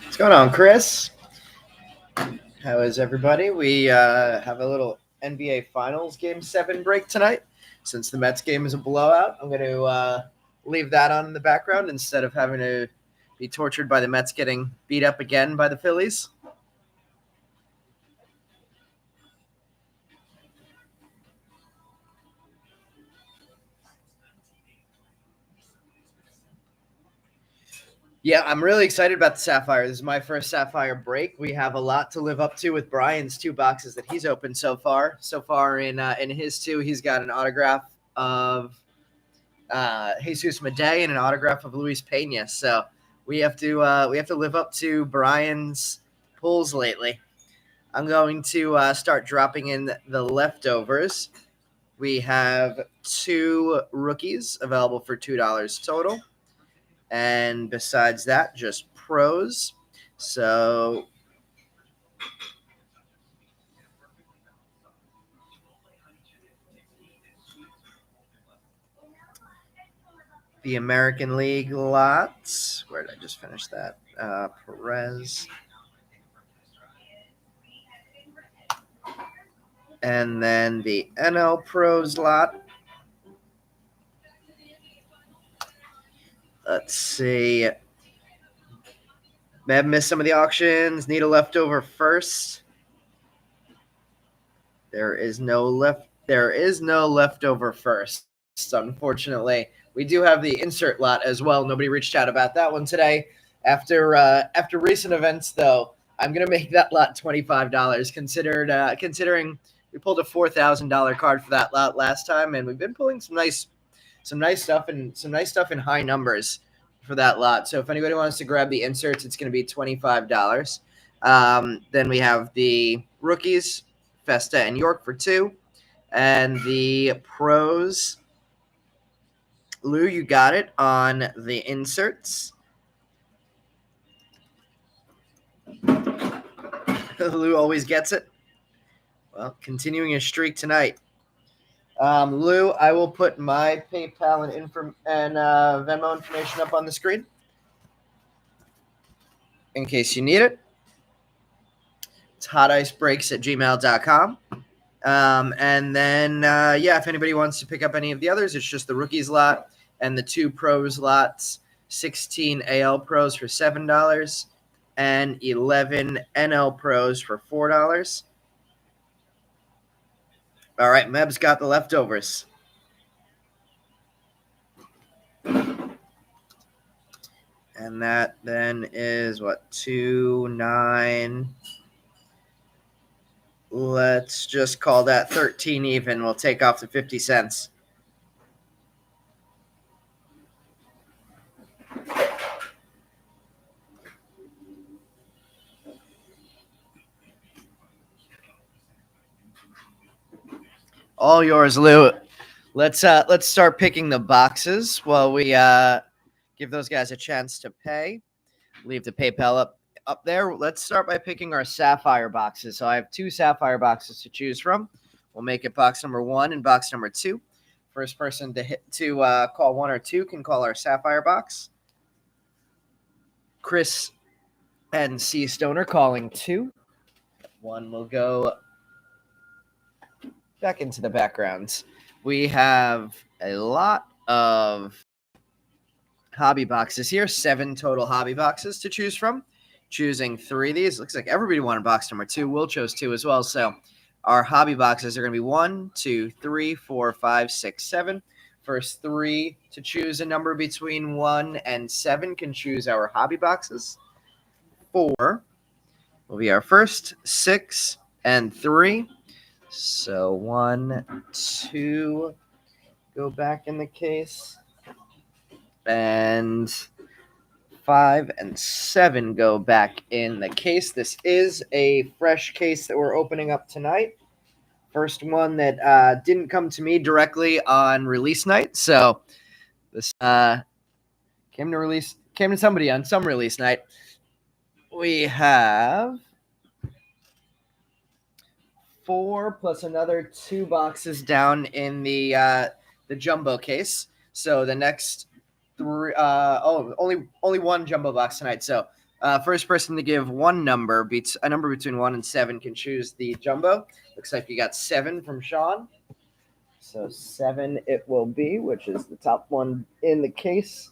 What's going on, Chris? How is everybody? We have a little NBA Finals Game 7 break tonight. Since the Mets game is a blowout, I'm going to leave that on in the background instead of having to be tortured by the Mets getting beat up again by the Phillies. Yeah, I'm really excited about the Sapphire. This is my first Sapphire break. We have a lot to live up to with Brian's 2 boxes that he's opened so far. So far in his 2, he's got an autograph of Jesus Madej and an autograph of Luis Pena. So we have to live up to Brian's pulls lately. I'm going to start dropping in the leftovers. We have 2 rookies available for $2 total. And besides that, just pros. So the American League lots. Where did I just finish that? Perez. And then the NL Pros lot. Let's see. May have missed some of the auctions. Need a leftover first. There is no leftover first, unfortunately. We do have the insert lot as well. Nobody reached out about that one today. After recent events, though, I'm gonna make that lot $25. Considering we pulled a $4,000 card for that lot last time, and we've been pulling some nice stuff in high numbers for that lot. So if anybody wants to grab the inserts, it's going to be $25. Then we have the rookies, Festa and York for 2, and the pros. Lou, you got it on the inserts. Lou always gets it. Well, continuing his streak tonight. Lou, I will put my PayPal and Venmo information up on the screen in case you need it. It's hoticebreaks@gmail.com. And then, if anybody wants to pick up any of the others, it's just the rookies lot and the 2 pros lots, 16 AL pros for $7 and 11 NL pros for $4. All right, Meb's got the leftovers. And that then is what, 2, 9. Let's just call that 13 even. We'll take off the 50 cents. All yours, Lou. Let's start picking the boxes while we give those guys a chance to pay. Leave the PayPal up there. Let's start by picking our Sapphire boxes. So I have 2 Sapphire boxes to choose from. We'll make it box number 1 and box number 2. First person to call 1 or 2 can call our Sapphire box. Chris and C Stoner calling 2. 1 will go back into the background. We have a lot of hobby boxes here, 7 total hobby boxes to choose from. Choosing 3 of these. Looks like everybody wanted box number 2. Will chose 2 as well. So our hobby boxes are going to be 1, 2, 3, 4, 5, 6, 7. First 3 to choose a number between 1 and 7 can choose our hobby boxes. 4 will be our first, 6 and 3. So 1, 2 go back in the case. And 5 and 7 go back in the case. This is a fresh case that we're opening up tonight. First one that didn't come to me directly on release night. So this came to somebody on some release night. We have 4 plus another 2 boxes down in the jumbo case. So the next three, only one jumbo box tonight. So first person to give one number, beats a number between 1 and 7, can choose the jumbo. Looks like you got 7 from Sean. So 7 it will be, which is the top one in the case.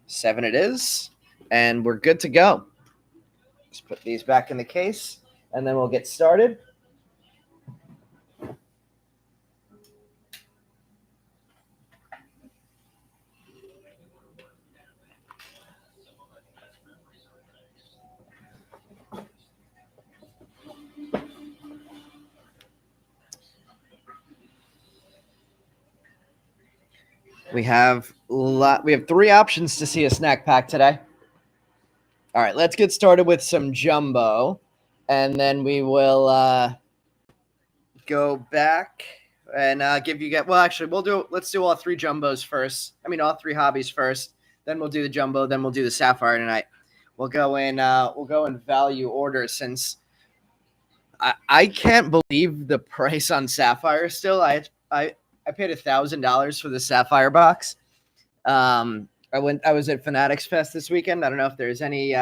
7 it is, and we're good to go. Just put these back in the case, and then we'll get started. We have 3 options to see a snack pack today. All right, let's get started with some jumbo, and then we will go back and give you guys. Well, actually, let's do all 3 jumbos first. I mean, all 3 hobbies first. Then we'll do the jumbo. Then we'll do the Sapphire tonight. We'll go in value order, since I can't believe the price on Sapphire still. I paid $1,000 for the Sapphire box. I was at Fanatics Fest this weekend. I don't know if there's any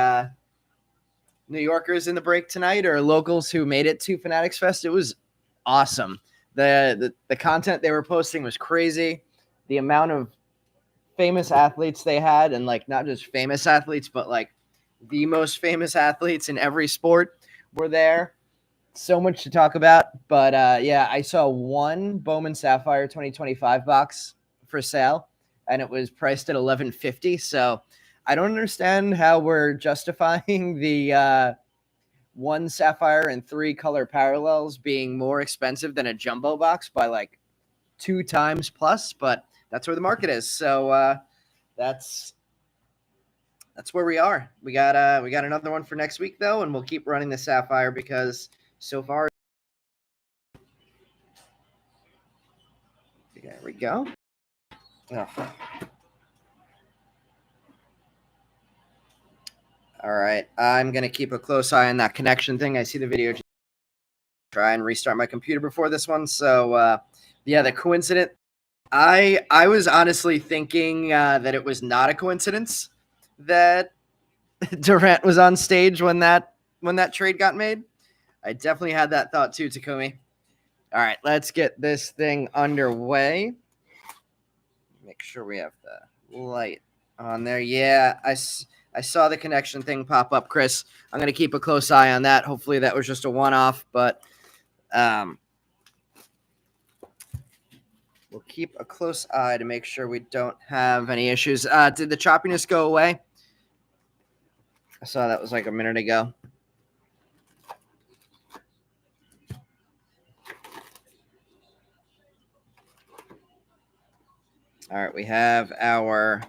New Yorkers in the break tonight or locals who made it to Fanatics Fest. It was awesome. The content they were posting was crazy. The amount of famous athletes they had, and like not just famous athletes, but like the most famous athletes in every sport were there. So much to talk about. But yeah, I saw one Bowman Sapphire 2025 box for sale, and it was priced at $11.50. So I don't understand how we're justifying the 1 Sapphire and 3 color parallels being more expensive than a jumbo box by like 2 times plus, but that's where the market is. So that's where we are. We got another one for next week though, and we'll keep running the Sapphire because so far. There we go. Oh. All right, I'm going to keep a close eye on that connection thing. I see the video. Try and restart my computer before this one. So, yeah, the coincidence. I was honestly thinking that it was not a coincidence that Durant was on stage when that trade got made. I definitely had that thought too, Takumi. All right, let's get this thing underway. Make sure we have the light on there. Yeah, I saw the connection thing pop up, Chris. I'm going to keep a close eye on that. Hopefully that was just a one-off, but we'll keep a close eye to make sure we don't have any issues. Did the choppiness go away? I saw that was like a minute ago. All right, we have our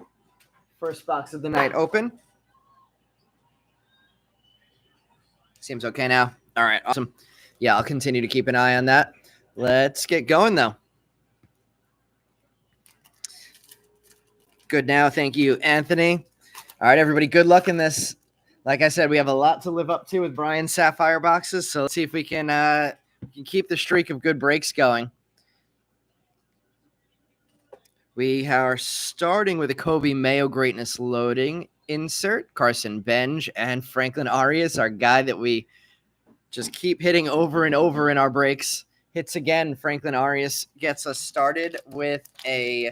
first box of the night open. Seems okay now. All right, awesome. Yeah, I'll continue to keep an eye on that. Let's get going, though. Good now. Thank you, Anthony. All right, everybody, good luck in this. Like I said, we have a lot to live up to with Brian's Sapphire boxes, so let's see if we can keep the streak of good breaks going. We are starting with a Kobe Mayo Greatness loading insert. Carson Benj and Franklin Arias, our guy that we just keep hitting over and over in our breaks. Hits again. Franklin Arias gets us started with a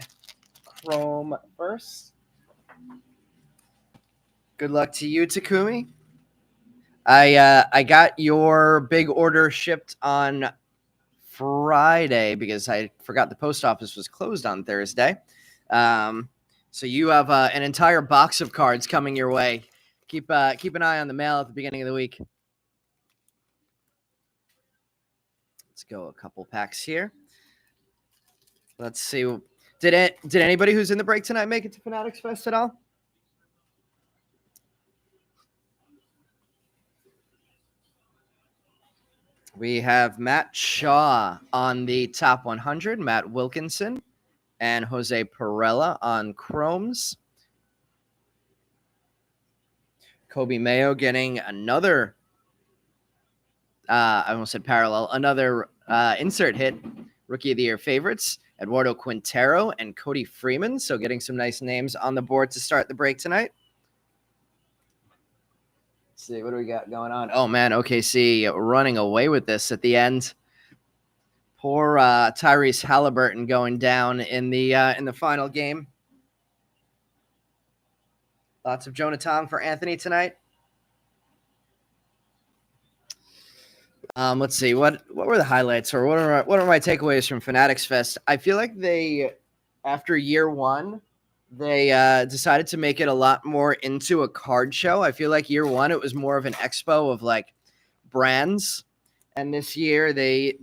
chrome first. Good luck to you, Takumi. I got your big order shipped on Friday because I forgot the post office was closed on Thursday. So you have an entire box of cards coming your way. Keep an eye on the mail at the beginning of the week. Let's go a couple packs here. Let's see. Did anybody who's in the break tonight make it to Fanatics Fest at all? We have Matt Shaw on the top 100, Matt Wilkinson, and Jose Perella on chromes. Kobe Mayo getting another, I almost said parallel, another insert hit, Rookie of the Year favorites. Eduardo Quintero, and Cody Freeman. So getting some nice names on the board to start the break tonight. Let's see, what do we got going on? Oh, man, OKC running away with this at the end. Poor Tyrese Halliburton going down in the final game. Lots of Jonathan for Anthony tonight. Let's see, what were the highlights, or what are my takeaways from Fanatics Fest? I feel like they, after year one, they decided to make it a lot more into a card show. I feel like year one, it was more of an expo of like brands. And this year they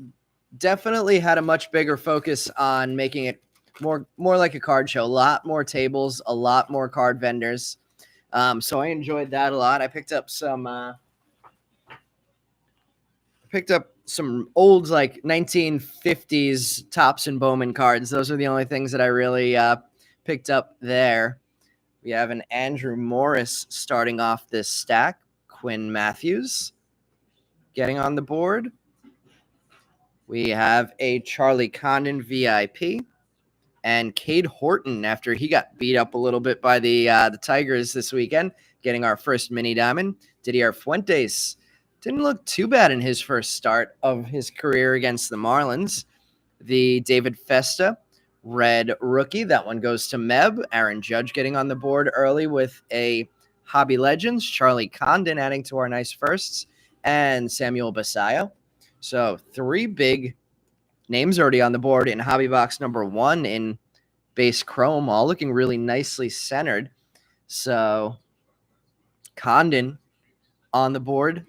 definitely had a much bigger focus on making it more like a card show. A lot more tables, a lot more card vendors. So I enjoyed that a lot. I picked up some old like 1950s Topps and Bowman cards. Those are the only things that I really picked up there. We have an Andrew Morris starting off this stack. Quinn Matthews getting on the board. We have a Charlie Condon VIP and Cade Horton after he got beat up a little bit by the Tigers this weekend, getting our first mini diamond. Didier Fuentes didn't look too bad in his first start of his career against the Marlins. The David Festa red rookie, that one goes to Meb. Aaron Judge getting on the board early with a Hobby Legends. Charlie Condon adding to our nice firsts, and Samuel Basayo. So 3 big names already on the board in Hobby Box number 1 in base chrome, all looking really nicely centered. So Condon on the board.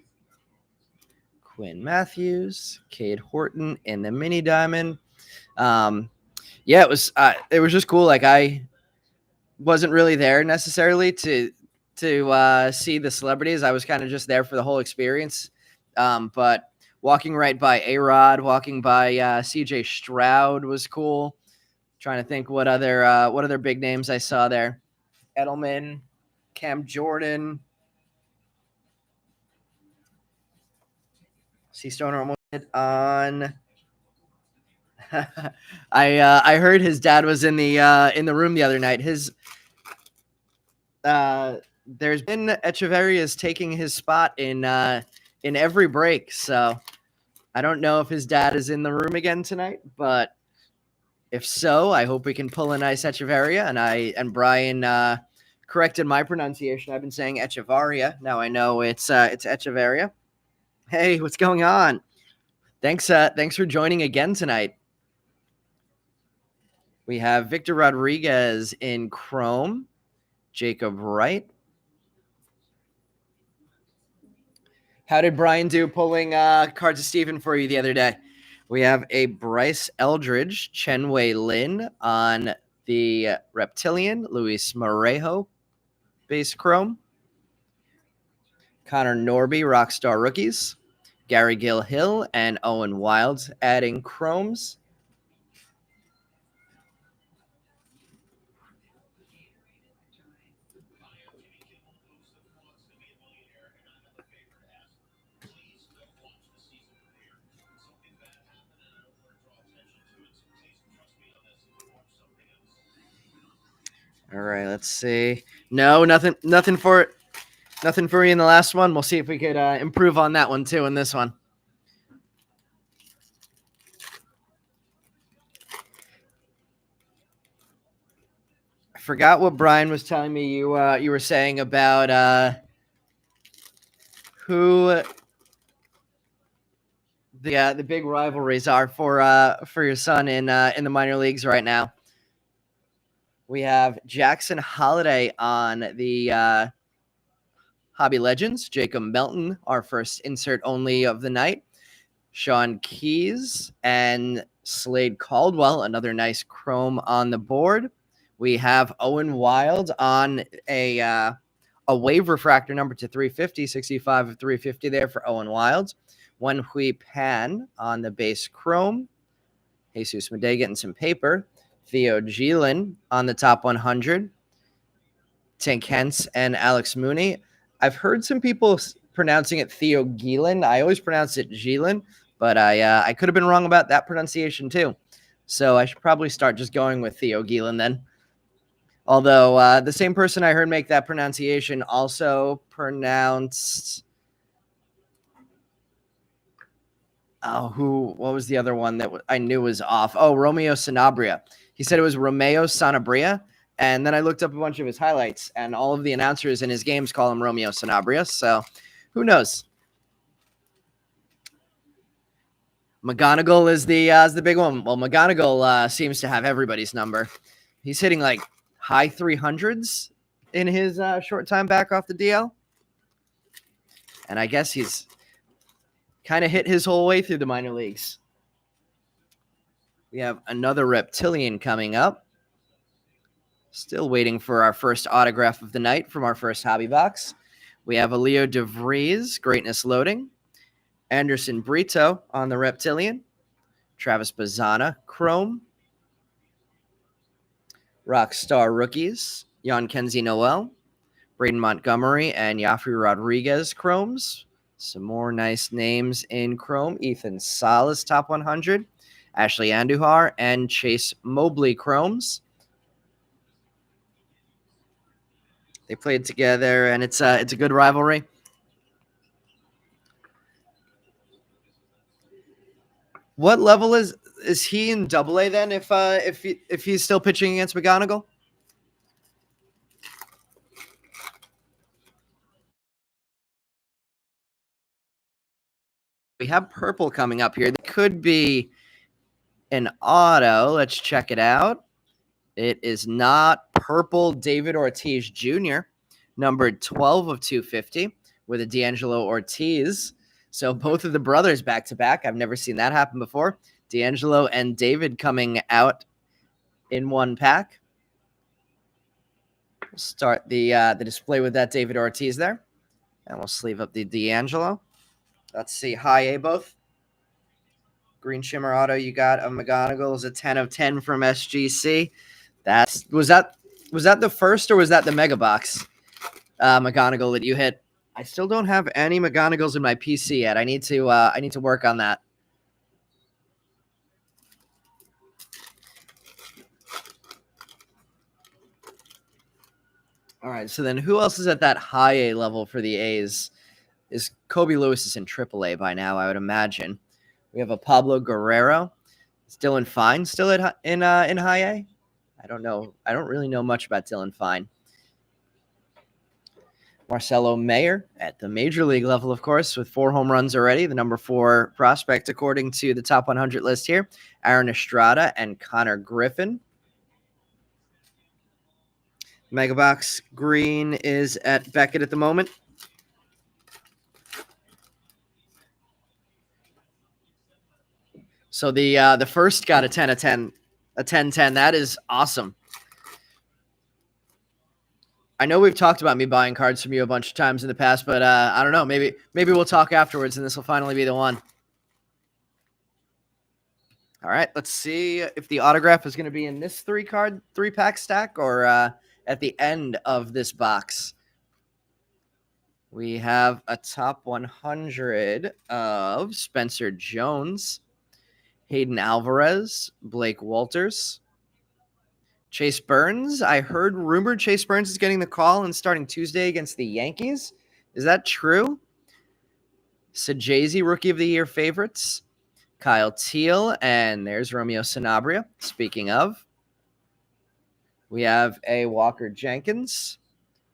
Quinn Matthews, Cade Horton in the mini diamond. Yeah, it was just cool. Like, I wasn't really there necessarily to see the celebrities. I was kind of just there for the whole experience. But walking right by A-Rod, walking by CJ Stroud was cool. Trying to think what other big names I saw there. Edelman, Cam Jordan. C Stoner almost hit on. I heard his dad was in the room the other night. His there's been Echeverria's taking his spot in every break, so I don't know if his dad is in the room again tonight, but if so, I hope we can pull a nice Echeverria. And Brian corrected my pronunciation. I've been saying Echevarria. Now I know it's Echeverria. Hey, what's going on? Thanks for joining again tonight. We have Victor Rodriguez in chrome, Jacob Wright. How did Brian do pulling cards of Steven for you the other day? We have a Bryce Eldridge, Chen Wei Lin on the Reptilian, Luis Morejo base chrome. Connor Norby, Rockstar Rookies. Gary Gill-Hill and Owen Wild adding chromes. All right, let's see. No, nothing for you in the last one. We'll see if we could improve on that one too in this one. I forgot what Brian was telling me you were saying about who the big rivalries are for your son in the minor leagues right now. We have Jackson Holiday on the Hobby Legends. Jacob Melton, our first insert only of the night. Sean Keys and Slade Caldwell, another nice chrome on the board. We have Owen Wild on a wave refractor number to 350, 65 of 350 there for Owen Wild. Wen Hui Pan on the base chrome. Jesus Madej getting some paper. Theo Gielan on the top 100. Tank Hentz and Alex Mooney. I've heard some people pronouncing it Theo Gielan. I always pronounce it Gielan, but I could have been wrong about that pronunciation too. So I should probably start just going with Theo Gielan then. Although the same person I heard make that pronunciation also pronounced. What was the other one that I knew was off? Oh, Romeo Sanabria. He said it was Romeo Sanabria. And then I looked up a bunch of his highlights, and all of the announcers in his games call him Romeo Sanabria. So who knows? McGonagall is the big one. Well, McGonagall seems to have everybody's number. He's hitting like high 300s in his short time back off the DL. And I guess he's kind of hit his whole way through the minor leagues. We have another reptilian coming up. Still waiting for our first autograph of the night from our first hobby box. We have a Leo DeVries, Greatness Loading. Anderson Brito on the reptilian. Travis Bazzana, Chrome. Rockstar Rookies, Jan Kenzie Noel. Braden Montgomery and Yafri Rodriguez Chromes. Some more nice names in Chrome. Ethan Salas, top 100. Ashley Andujar and Chase Mobley Chromes. They played together, and it's a good rivalry. What level is he in AA then? If he's still pitching against McGonagall? We have purple coming up here. That could be an auto. Let's check it out. It is not purple. David Ortiz Jr., numbered 12 of 250 with a D'Angelo Ortiz. So both of the brothers back to back. I've never seen that happen before. D'Angelo and David coming out in one pack. We'll start the display with that David Ortiz there. And we'll sleeve up the D'Angelo. Let's see. High A both. Green Shimmer Auto you got of McGonagall is a 10 of 10 from SGC. Was that the first or was that the mega box McGonagall that you hit? I still don't have any McGonagalls in my PC yet. I need to work on that. All right, so then who else is at that high A level for the A's? Is Kobe Lewis is in AAA by now, I would imagine. We have a Pablo Guerrero. Is Dylan Fine still in high A? I don't know. I don't really know much about Dylan Fine. Marcelo Mayer at the major league level, of course, with 4 home runs already. The number 4 prospect, according to the top 100 list here. Aaron Estrada and Connor Griffin. Megabox green is at Beckett at the moment. So the first got a 10 of 10, a 10-10. That is awesome. I know we've talked about me buying cards from you a bunch of times in the past, but I don't know. Maybe we'll talk afterwards, and this will finally be the one. All right, let's see if the autograph is going to be in this 3-pack stack or at the end of this box. We have a top 100 of Spencer Jones, Hayden Alvarez, Blake Walters, Chase Burns. I heard rumored Chase Burns is getting the call and starting Tuesday against the Yankees. Is that true? Sajazi, Rookie of the Year favorites. Kyle Teal, and there's Romeo Sanabria. Speaking of, we have a Walker Jenkins,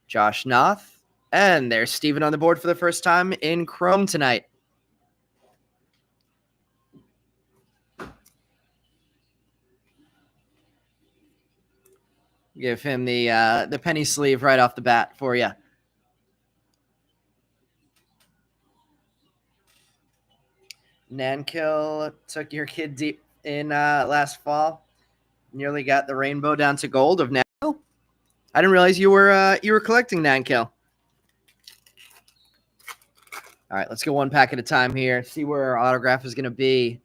Josh Noth, and there's Steven on the board for the first time in Chrome tonight. Give him the penny sleeve right off the bat for you. Nankill took your kid deep in last fall. Nearly got the rainbow down to gold of Nankill. I didn't realize you were collecting Nankill. All right, let's go one pack at a time here. See where our autograph is going to be.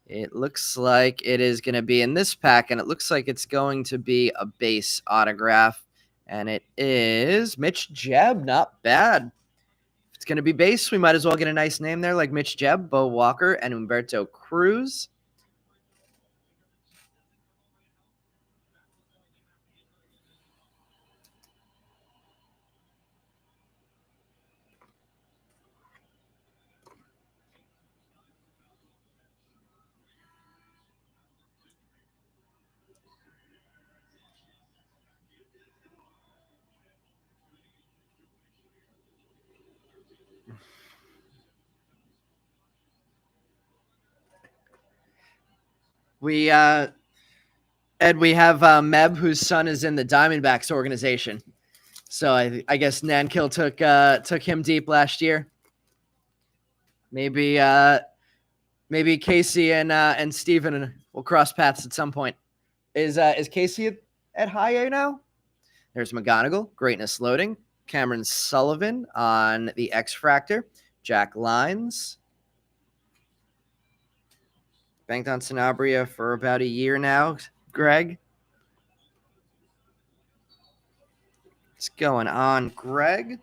It looks like it is going to be in this pack, and it looks like it's going to be a base autograph, and it is Mitch Jebb. Not bad. If it's going to be base, we might as well get a nice name there like Mitch Jebb, Bo Walker, and Humberto Cruz. We Ed, we have Meb, whose son is in the Diamondbacks organization. So I guess Nankill took him deep last year. Maybe Casey and Steven will cross paths at some point. Is Casey at high A now? There's McGonigal, Greatness Loading, Cameron Sullivan on the X Fractor, Jack Lines. Banked on Sanabria for about a year now, Greg. What's going on, Greg?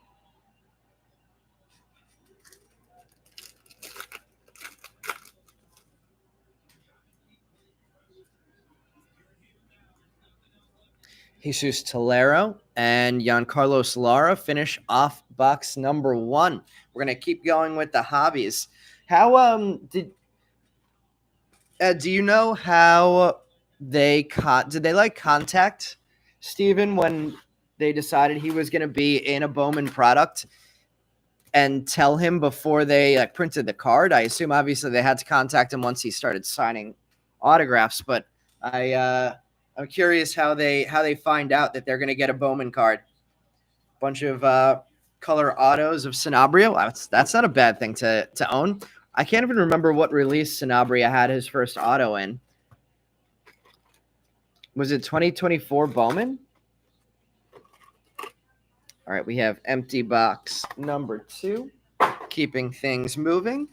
Jesus Tolero and Giancarlo Lara finish off box number 1. We're gonna keep going with the hobbies. How do you know how did they like contact Steven when they decided he was gonna be in a Bowman product and tell him before they printed the card? I assume obviously they had to contact him once he started signing autographs, but I'm curious how they find out that they're going to get a Bowman card. Bunch of color autos of Sanabria. That's not a bad thing to own. I can't even remember what release Sanabria had his first auto in. Was it 2024 Bowman? All right, we have empty box number 2, keeping things moving.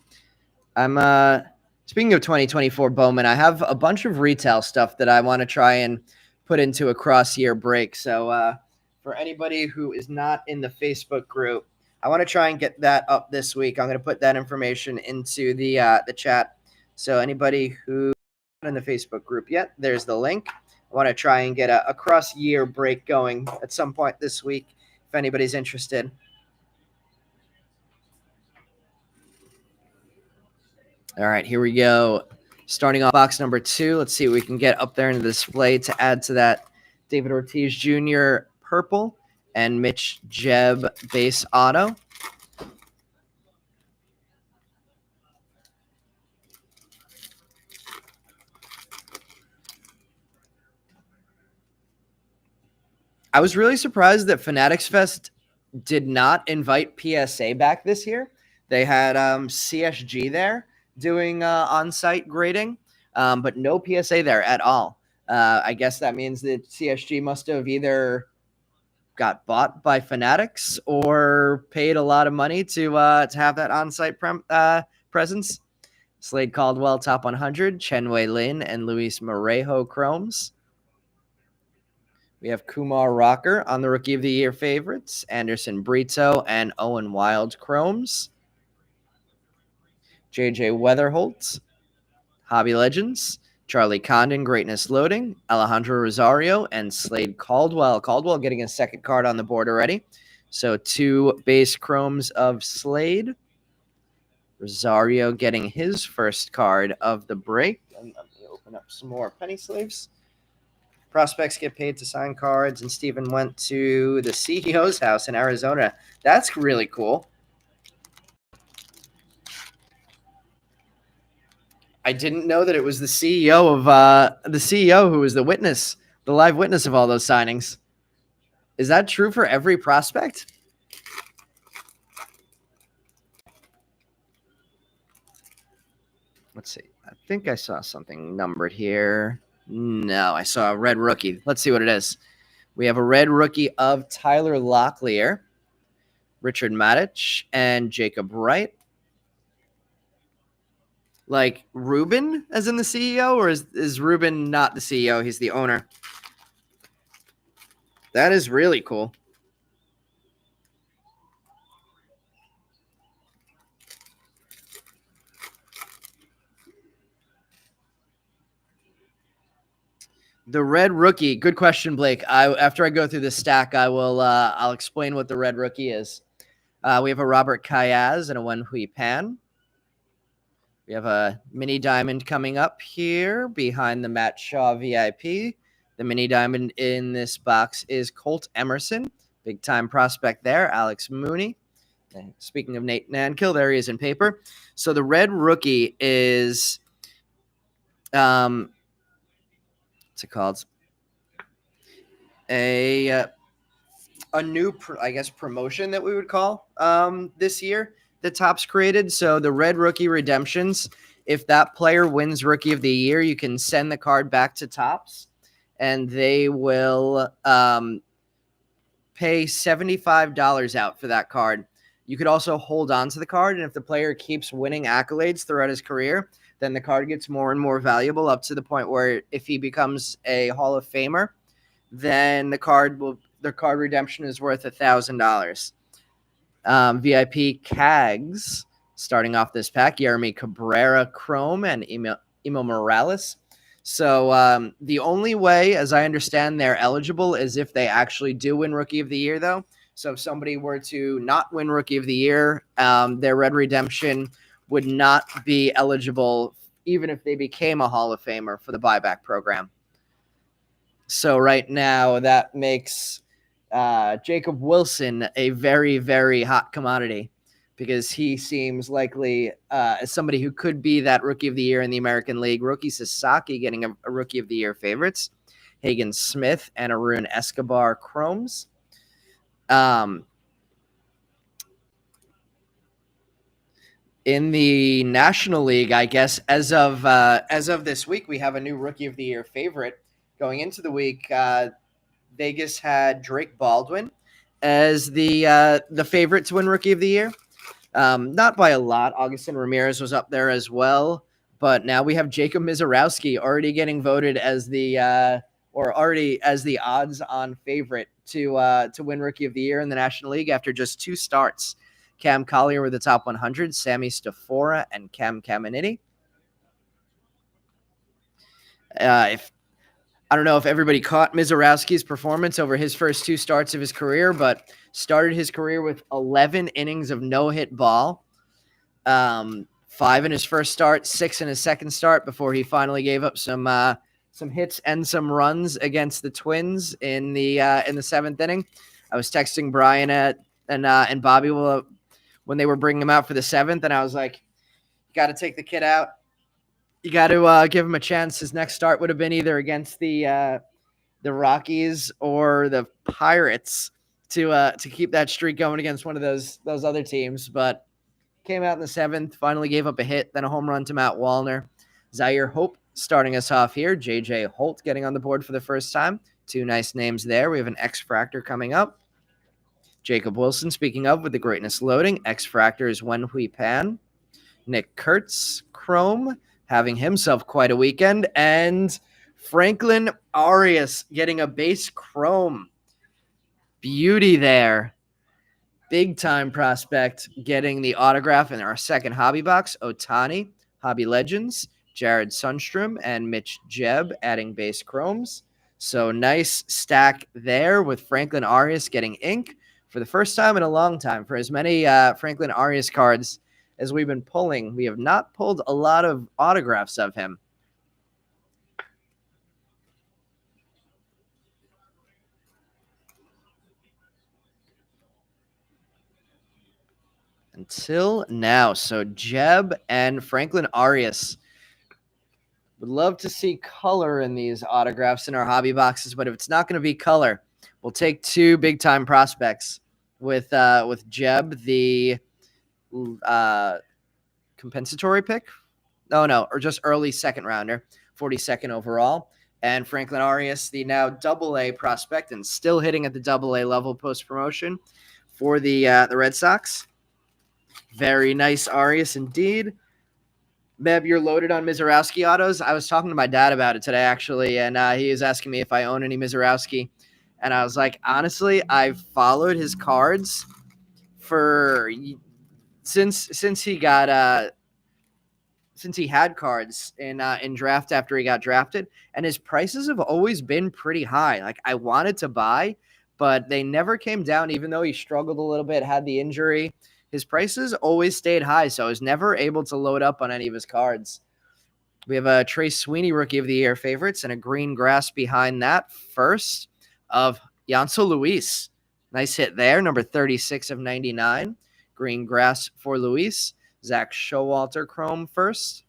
I'm speaking of 2024 Bowman, I have a bunch of retail stuff that I want to try and put into a cross-year break. So for anybody who is not in the Facebook group, I want to try and get that up this week. I'm going to put that information into the chat. So anybody who's not in the Facebook group yet, there's the link. I want to try and get a cross-year break going at some point this week if anybody's interested. All right, here we go. Starting off box number 2. Let's see what we can get up there in the display to add to that David Ortiz Jr. purple and Mitch Jeb base auto. I was really surprised that Fanatics Fest did not invite PSA back this year. They had CSG there doing on-site grading, but no PSA there at all. I guess that means that CSG must have either got bought by Fanatics or paid a lot of money to have that on-site presence. Slade Caldwell, top 100, Chen Wei Lin and Luis Morejo chromes. We have Kumar Rocker on the Rookie of the Year favorites, Anderson Brito and Owen Wild chromes. JJ Weatherholt, Hobby Legends, Charlie Condon, Greatness Loading, Alejandro Rosario, and Slade Caldwell. Caldwell getting a second card on the board already. So 2 base chromes of Slade. Rosario getting his first card of the break. And let me open up some more penny sleeves. Prospects get paid to sign cards, and Steven went to the CEO's house in Arizona. That's really cool. I didn't know that it was the CEO of the CEO who was the witness, the live witness of all those signings. Is that true for every prospect? Let's see. I think I saw something numbered here. No, I saw a red rookie. Let's see what it is. We have a red rookie of Tyler Locklear, Richard Matic, and Jacob Wright. Like Ruben as in the CEO, or is Ruben not the CEO? He's the owner. That is really cool. The red rookie. Good question, Blake. After I go through the stack, I'll explain what the red rookie is. We have a Robert Kayaz and a Wenhui Pan. We have a mini diamond coming up here behind the Matt Shaw VIP. The mini diamond in this box is Colt Emerson, big time prospect there. Alex Mooney. And speaking of Nate Nankill, there he is in paper. So the red rookie is what's it called? A new, I guess, promotion that we would call this year that Topps created. So the Red Rookie Redemptions, if that player wins Rookie of the Year, you can send the card back to Topps, and they will pay $75 out for that card. You could also hold on to the card, and if the player keeps winning accolades throughout his career, then the card gets more and more valuable up to the point where if he becomes a Hall of Famer, then the card redemption is worth $1,000. VIP Cags starting off this pack: Jeremy Cabrera Chrome and Emil Morales. So the only way, as I understand, they're eligible is if they actually do win Rookie of the Year, though. So if somebody were to not win Rookie of the Year, their red redemption would not be eligible even if they became a Hall of Famer for the buyback program. So right now that makes Jacob Wilson a very, very hot commodity because he seems likely as somebody who could be that Rookie of the Year in the American League. Roki Sasaki getting a Rookie of the Year favorites. Hagen Smith and Arun Escobar Chromes. In the National League, I guess, as of this week, we have a new Rookie of the Year favorite. Going into the week, Vegas had Drake Baldwin as the favorite to win Rookie of the Year. Not by a lot. Augustin Ramirez was up there as well. But now we have Jacob Mizorowski already getting voted as the odds-on favorite to win Rookie of the Year in the National League after just 2 starts. Cam Collier with the top 100, Sammy Stafora, and Cam Caminiti. I don't know if everybody caught Mizorowski's performance over his first 2 starts of his career, but started his career with 11 innings of no-hit ball, 5 in his first start, 6 in his second start before he finally gave up some hits and some runs against the Twins in the 7th inning. I was texting Brian and Bobby when they were bringing him out for the 7th, and I was like, you got to take the kid out. You got to give him a chance. His next start would have been either against the Rockies or the Pirates to keep that streak going against one of those other teams. But came out in the 7th, finally gave up a hit, then a home run to Matt Wallner. Zaire Hope starting us off here. J.J. Holt getting on the board for the first time. 2 nice names there. We have an X-Fractor coming up. Jacob Wilson, speaking of, with the greatness loading. X-Fractor is Wen Hui Pan. Nick Kurtz, Chrome, having himself quite a weekend. And Franklin Arias getting a base Chrome. Beauty there. Big-time prospect getting the autograph in our second hobby box. Otani, Hobby Legends, Jared Sundstrom, and Mitch Jebb adding base Chromes. So nice stack there with Franklin Arias getting ink for the first time in a long time. For as many Franklin Arias cards as we've been pulling, we have not pulled a lot of autographs of him. Until now. So Jebb and Franklin Arias. Would love to see color in these autographs in our hobby boxes, but if it's not going to be color, we'll take 2 big-time prospects with Jebb, the compensatory pick. No, or just early second rounder, 42nd overall. And Franklin Arias, the now AA prospect and still hitting at the AA level post-promotion for the Red Sox. Very nice Arias indeed. Meb, you're loaded on Mizorowski autos. I was talking to my dad about it today, actually, and he was asking me if I own any Mizorowski. And I was like, honestly, I've followed his cards for since he got since he had cards in draft after he got drafted, and his prices have always been pretty high. Like, I wanted to buy, but they never came down, even though he struggled a little bit, had the injury. His prices always stayed high, so I was never able to load up on any of his cards. We have a Trey Sweeney Rookie of the Year favorites and a green grass behind that. First of Yansel Luis. Nice hit there, number 36 of 99. Green grass for Luis. Zach Showalter Chrome first.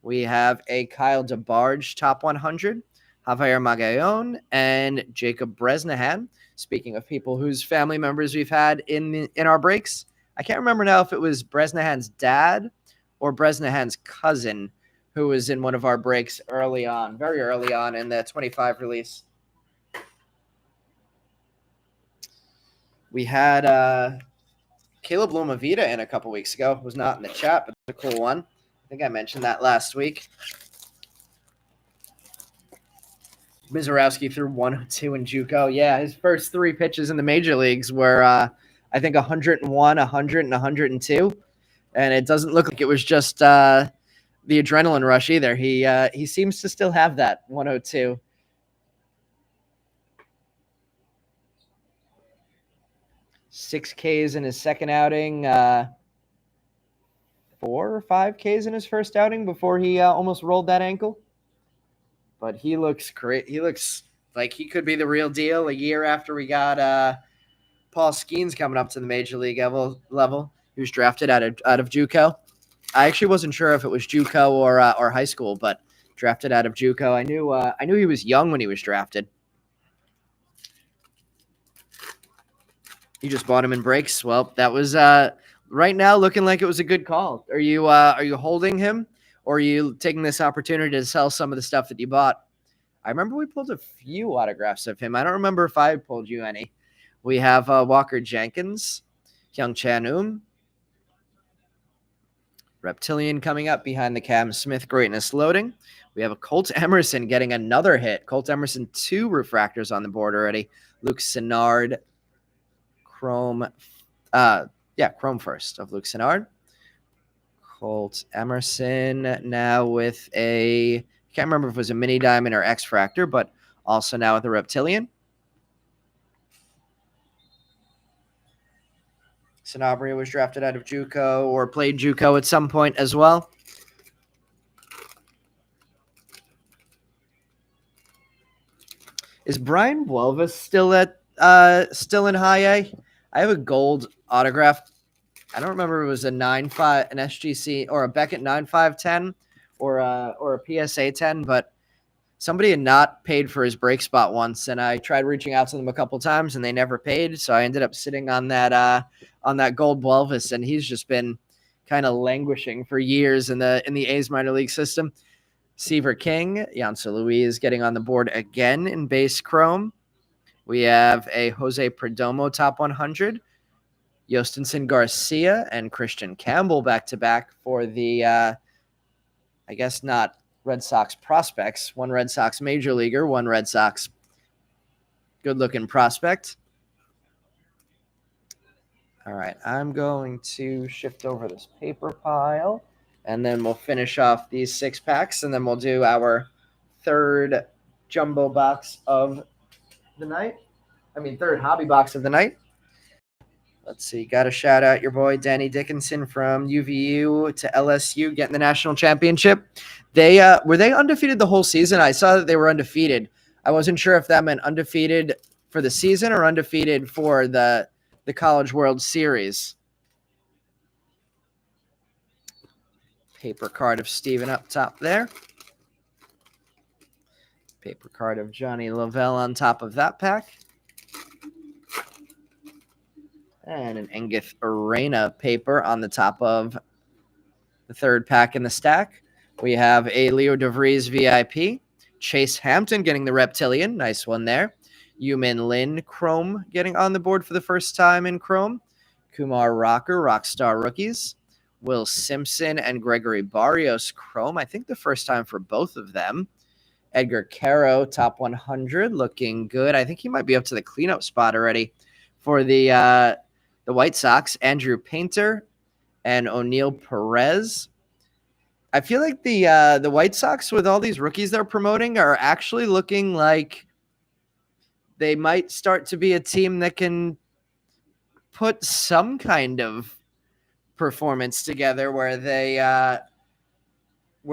We have a Kyle DeBarge top 100. Javier Magallon, and Jacob Bresnahan. Speaking of people whose family members we've had in our breaks, I can't remember now if it was Bresnahan's dad or Bresnahan's cousin who was in one of our breaks early on, very early on in the 25 release. We had Caleb Lomavita in a couple weeks ago. It was not in the chat, but it's a cool one. I think I mentioned that last week. Mizorowski threw 102 in JUCO. Yeah, his first 3 pitches in the major leagues were, I think, 101, 100, and 102. And it doesn't look like it was just the adrenaline rush either. He seems to still have that 102. Six Ks in his second outing, 4 or 5 Ks in his first outing before he almost rolled that ankle. But he looks great. He looks like he could be the real deal a year after we got Paul Skeens coming up to the major league level. He was drafted out of JUCO. I actually wasn't sure if it was JUCO or high school, but drafted out of JUCO. I knew he was young when he was drafted. You just bought him in breaks. Well, that was right now looking like it was a good call. Are you holding him, or are you taking this opportunity to sell some of the stuff that you bought? I remember we pulled a few autographs of him. I don't remember if I pulled you any. We have Walker Jenkins, Hyung Chan Reptilian coming up behind the Cam Smith greatness loading. We have a Colt Emerson getting another hit. Colt Emerson, 2 refractors on the board already. Luke Sinnard, Chrome first of Luke Sinnard. Colt Emerson now with I can't remember if it was a mini diamond or X-Fractor, but also now with a Reptilian. Sanabria was drafted out of JUCO or played JUCO at some point as well. Is Brian Buelvis still in high A? I have a gold autograph. I don't remember if it was a 9.5, an SGC, or a Beckett 9.510, or a PSA 10, but somebody had not paid for his break spot once, and I tried reaching out to them a couple times, and they never paid. So I ended up sitting on that gold Buelvis, and he's just been kind of languishing for years in the A's minor league system. Seaver King, Janssen Louise getting on the board again in base chrome. We have a Jose Perdomo top 100, Yostinson Garcia and Christian Campbell back-to-back for the, I guess not Red Sox prospects. One Red Sox major leaguer, one Red Sox good-looking prospect. All right, I'm going to shift over this paper pile, and then we'll finish off these 6 packs, and then we'll do our third jumbo box of the night. Third hobby box of the night. Let's see. Got to shout out your boy Danny Dickinson from UVU to LSU getting the national championship. They were they undefeated the whole season? I saw that they were undefeated. I wasn't sure if that meant undefeated for the season or undefeated for the College World Series. Paper card of Steven up top there. Paper card of Johnny Lavelle on top of that pack. And an Engith Arena paper on the top of the third pack in the stack. We have a Leo DeVries VIP. Chase Hampton getting the Reptilian. Nice one there. Yumin Lin Chrome getting on the board for the first time in Chrome. Kumar Rocker, Rockstar Rookies. Will Simpson and Gregory Barrios Chrome. I think the first time for both of them. Edgar Caro, top 100, looking good. I think he might be up to the cleanup spot already for the White Sox. Andrew Painter and O'Neill Perez. I feel like the White Sox, with all these rookies they're promoting, are actually looking like they might start to be a team that can put some kind of performance together where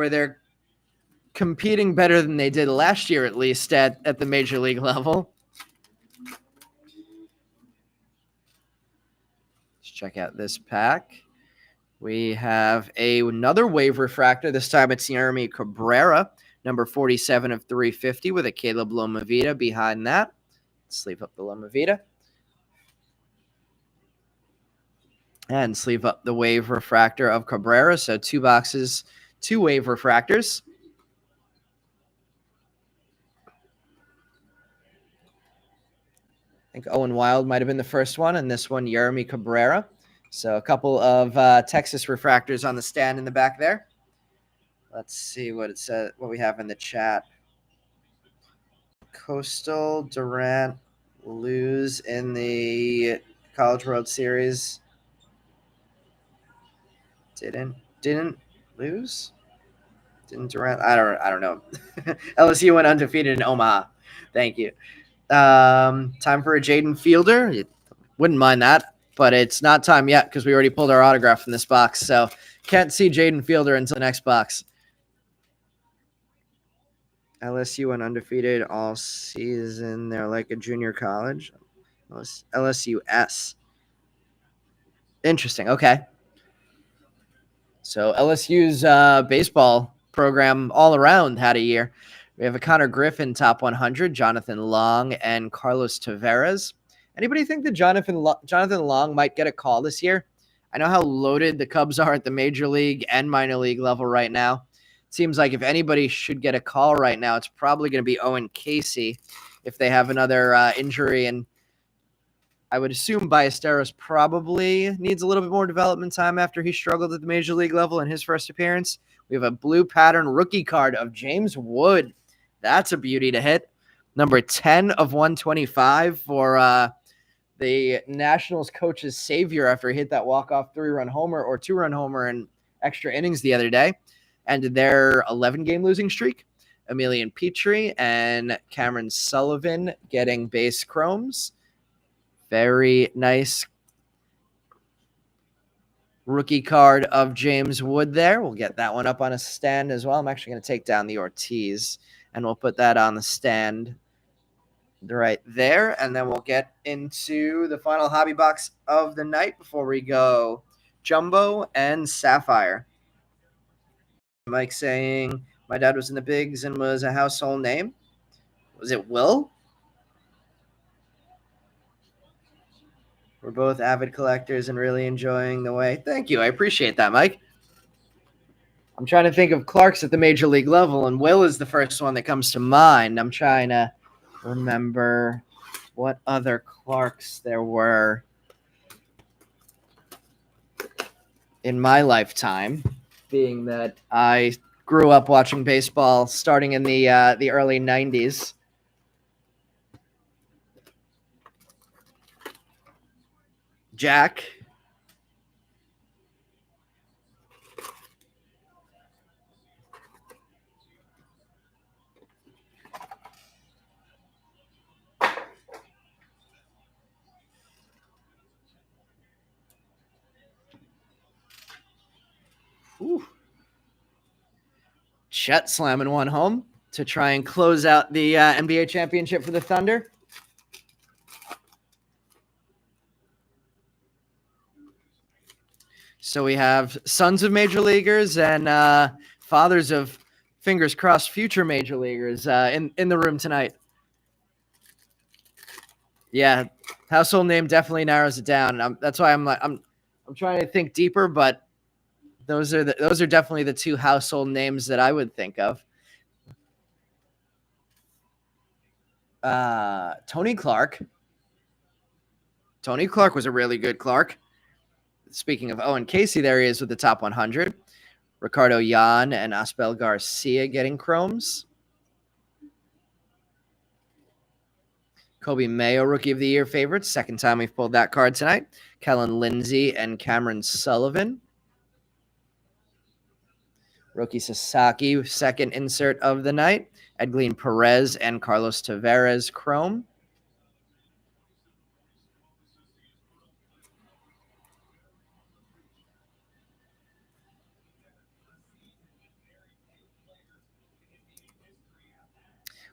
they're competing better than they did last year, at least at the major league level. Let's check out this pack. We have another wave refractor. This time it's Jeremy Cabrera, Number 47 of 350 with a Caleb Lomavita behind that. Sleeve up the Lomavita. And sleeve up the Wave Refractor of Cabrera. So 2 boxes, 2 Wave Refractors. I think Owen Wild might have been the first one, and this one, Jeremy Cabrera. So a couple of Texas refractors on the stand in the back there. Let's see what it says, what we have in the chat. Coastal Durant lose in the College World Series. Didn't lose? Didn't Durant? I don't know. LSU went undefeated in Omaha. Thank you. Time for a Jaden Fielder. Wouldn't mind that, but it's not time yet because we already pulled our autograph from this box. So can't see Jaden Fielder until the next box. LSU went undefeated all season. They're like a junior college. LSUS. Interesting. Okay. So LSU's baseball program all around had a year. We have a Connor Griffin top 100, Jonathan Long, and Carlos Tavares. Anybody think that Jonathan Long might get a call this year? I know how loaded the Cubs are at the major league and minor league level right now. It seems like if anybody should get a call right now, it's probably going to be Owen Casey if they have another injury. And I would assume Ballesteros probably needs a little bit more development time after he struggled at the major league level in his first appearance. We have a blue pattern rookie card of James Wood. That's a beauty to hit. Number 10 of 125 for the Nationals coach's savior after he hit that walk-off 3-run homer or 2-run homer in extra innings the other day. And their 11-game losing streak. Emilian Petrie and Cameron Sullivan getting base chromes. Very nice rookie card of James Wood there. We'll get that one up on a stand as well. I'm actually going to take down the Ortiz, and we'll put that on the stand right there. And then we'll get into the final hobby box of the night before we go Jumbo and Sapphire. Mike saying, my dad was in the bigs and was a household name. Was it Will? We're both avid collectors and really enjoying the way. Thank you. I appreciate that, Mike. I'm trying to think of Clarks at the major league level, and Will is the first one that comes to mind. I'm trying to remember what other Clarks there were in my lifetime, being that I grew up watching baseball starting in the early 90s. Jack. Ooh. Chet slamming one home to try and close out the NBA championship for the Thunder. So we have sons of major leaguers and fathers of, fingers crossed, future major leaguers in the room tonight. Yeah, household name definitely narrows it down. That's why I'm trying to think deeper, but those are definitely the 2 household names that I would think of. Tony Clark. Tony Clark was a really good Clark. Speaking of Owen Casey, there he is with the top 100. Ricardo Yan and Aspel Garcia getting chromes. Kobe Mayo, Rookie of the Year favorites. Second time we've pulled that card tonight. Kellen Lindsay and Cameron Sullivan. Roki Sasaki, second insert of the night. Edglin Perez and Carlos Tavares, chrome.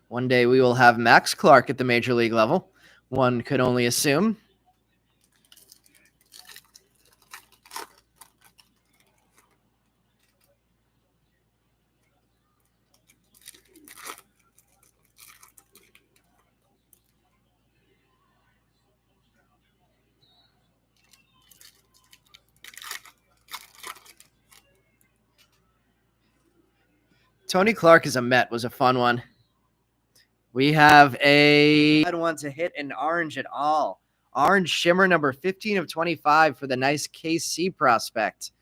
One day we will have Max Clark at the major league level. One could only assume. Tony Clark as a Met was a fun one. We have I don't want to hit an orange at all. Orange Shimmer number 15 of 25 for the nice KC prospect.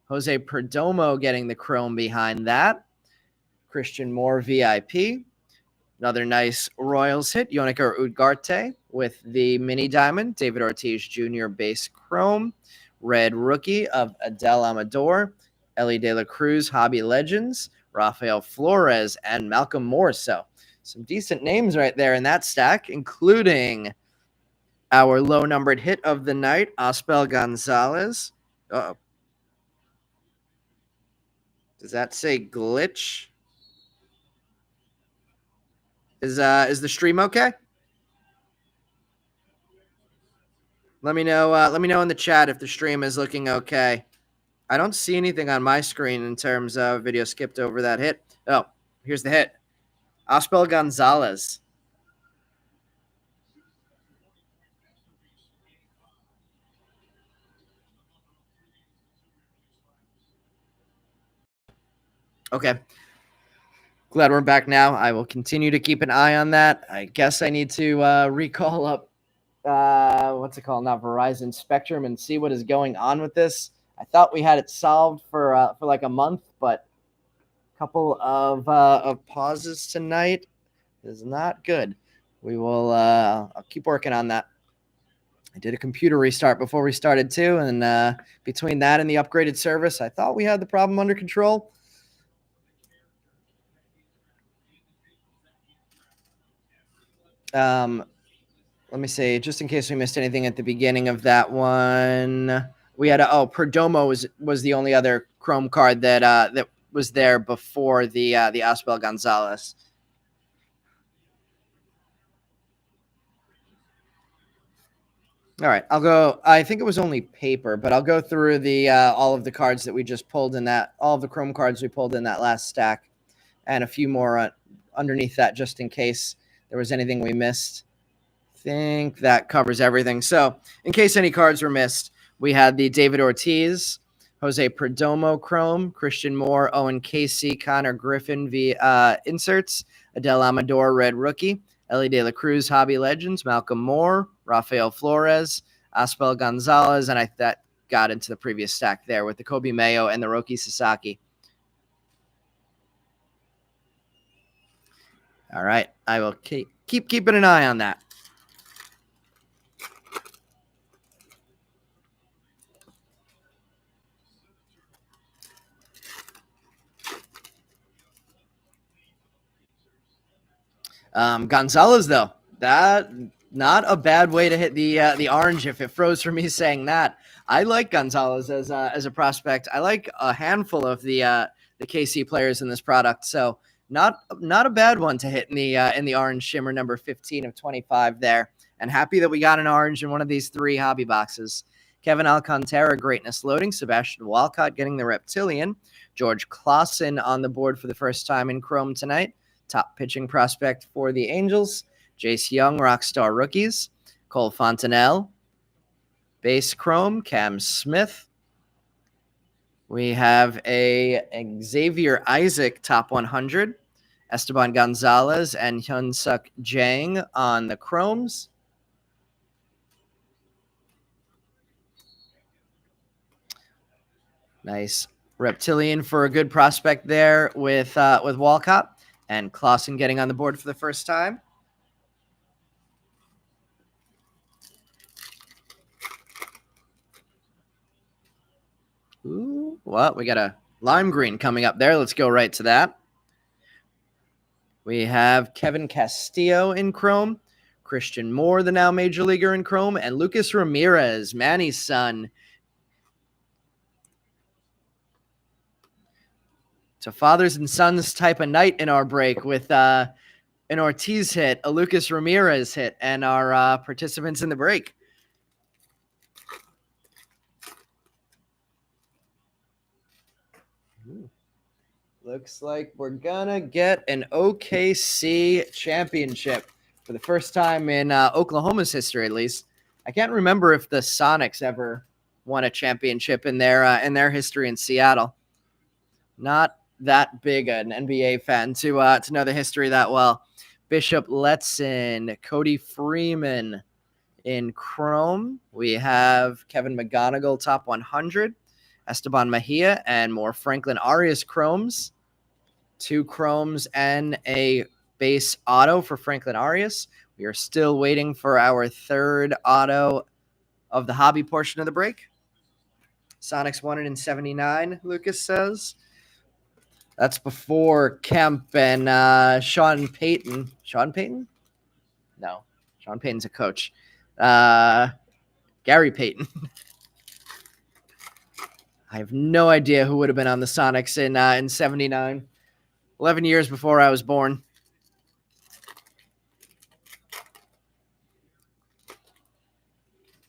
Jose Perdomo getting the chrome behind that. Christian Moore VIP. Another nice Royals hit. Yonica Ugarte with the mini diamond. David Ortiz Jr. base chrome. Red rookie of Adel Amador. Ellie De La Cruz Hobby Legends. Rafael Flores and Malcolm Moore. So some decent names right there in that stack, including our low-numbered hit of the night, Osbel Gonzalez. Uh-oh. Does that say glitch? Is the stream okay? Let me know. Let me know in the chat if the stream is looking okay. I don't see anything on my screen in terms of video skipped over that hit. Oh, here's the hit. Osbel Gonzalez. Okay. Glad we're back now. I will continue to keep an eye on that. I guess I need to recall up what's it called now, Verizon Spectrum, and see what is going on with this. I thought we had it solved for like a month, but a couple of pauses tonight is not good. We will I'll keep working on that. I did a computer restart before we started too, and between that and the upgraded service, I thought we had the problem under control. Let me see, just in case we missed anything at the beginning of that one. We had Perdomo was the only other Chrome card that was there before the Osbel Gonzalez. All right, I'll go. I think it was only paper, but I'll go through the all of the cards that we just pulled in that, all of the Chrome cards we pulled in that last stack, and a few more underneath that, just in case there was anything we missed. I think that covers everything. So, in case any cards were missed, we had the David Ortiz, Jose Perdomo Chrome, Christian Moore, Owen Casey, Connor Griffin inserts, Adel Amador Red Rookie, Ellie De La Cruz Hobby Legends, Malcolm Moore, Rafael Flores, Osbel Gonzalez, and that got into the previous stack there with the Kobe Mayo and the Roki Sasaki. All right, I will keep keeping an eye on that. Gonzalez, though, that not a bad way to hit the orange if it froze for me saying that. I like Gonzalez as a prospect. I like a handful of the KC players in this product, so not a bad one to hit in the orange shimmer number 15 of 25 there. And happy that we got an orange in one of these three hobby boxes. Kevin Alcantara, Greatness Loading. Sebastian Walcott getting the Reptilian. George Clausen on the board for the first time in Chrome tonight. Top pitching prospect for the Angels. Jace Young, Rockstar Rookies. Cole Fontenelle. Base Chrome, Cam Smith. We have a Xavier Isaac top 100. Esteban Gonzalez and Hyun-Suk Jang on the Chromes. Nice Reptilian for a good prospect there with Walcott, and Clausen getting on the board for the first time. Ooh, well, we got a lime green coming up there. Let's go right to that. We have Kevin Castillo in Chrome, Christian Moore, the now major leaguer in Chrome, and Lucas Ramirez, Manny's son. It's a fathers and sons type of night in our break with an Ortiz hit, a Lucas Ramirez hit, and our participants in the break. Ooh. Looks like we're going to get an OKC championship for the first time in Oklahoma's history, at least. I can't remember if the Sonics ever won a championship in their history in Seattle. Not that big an NBA fan to know the history that well. Bishop Letson, Cody Freeman in Chrome. We have Kevin McGonigal, top 100, Esteban Mejia, and more Franklin Arias Chromes. 2 Chromes and a base auto for Franklin Arias. We are still waiting for our 3rd auto of the hobby portion of the break. Sonics 179, Lucas says. That's before Kemp and Sean Payton. Sean Payton? No. Sean Payton's a coach. Gary Payton. I have no idea who would have been on the Sonics in 79. 11 years before I was born.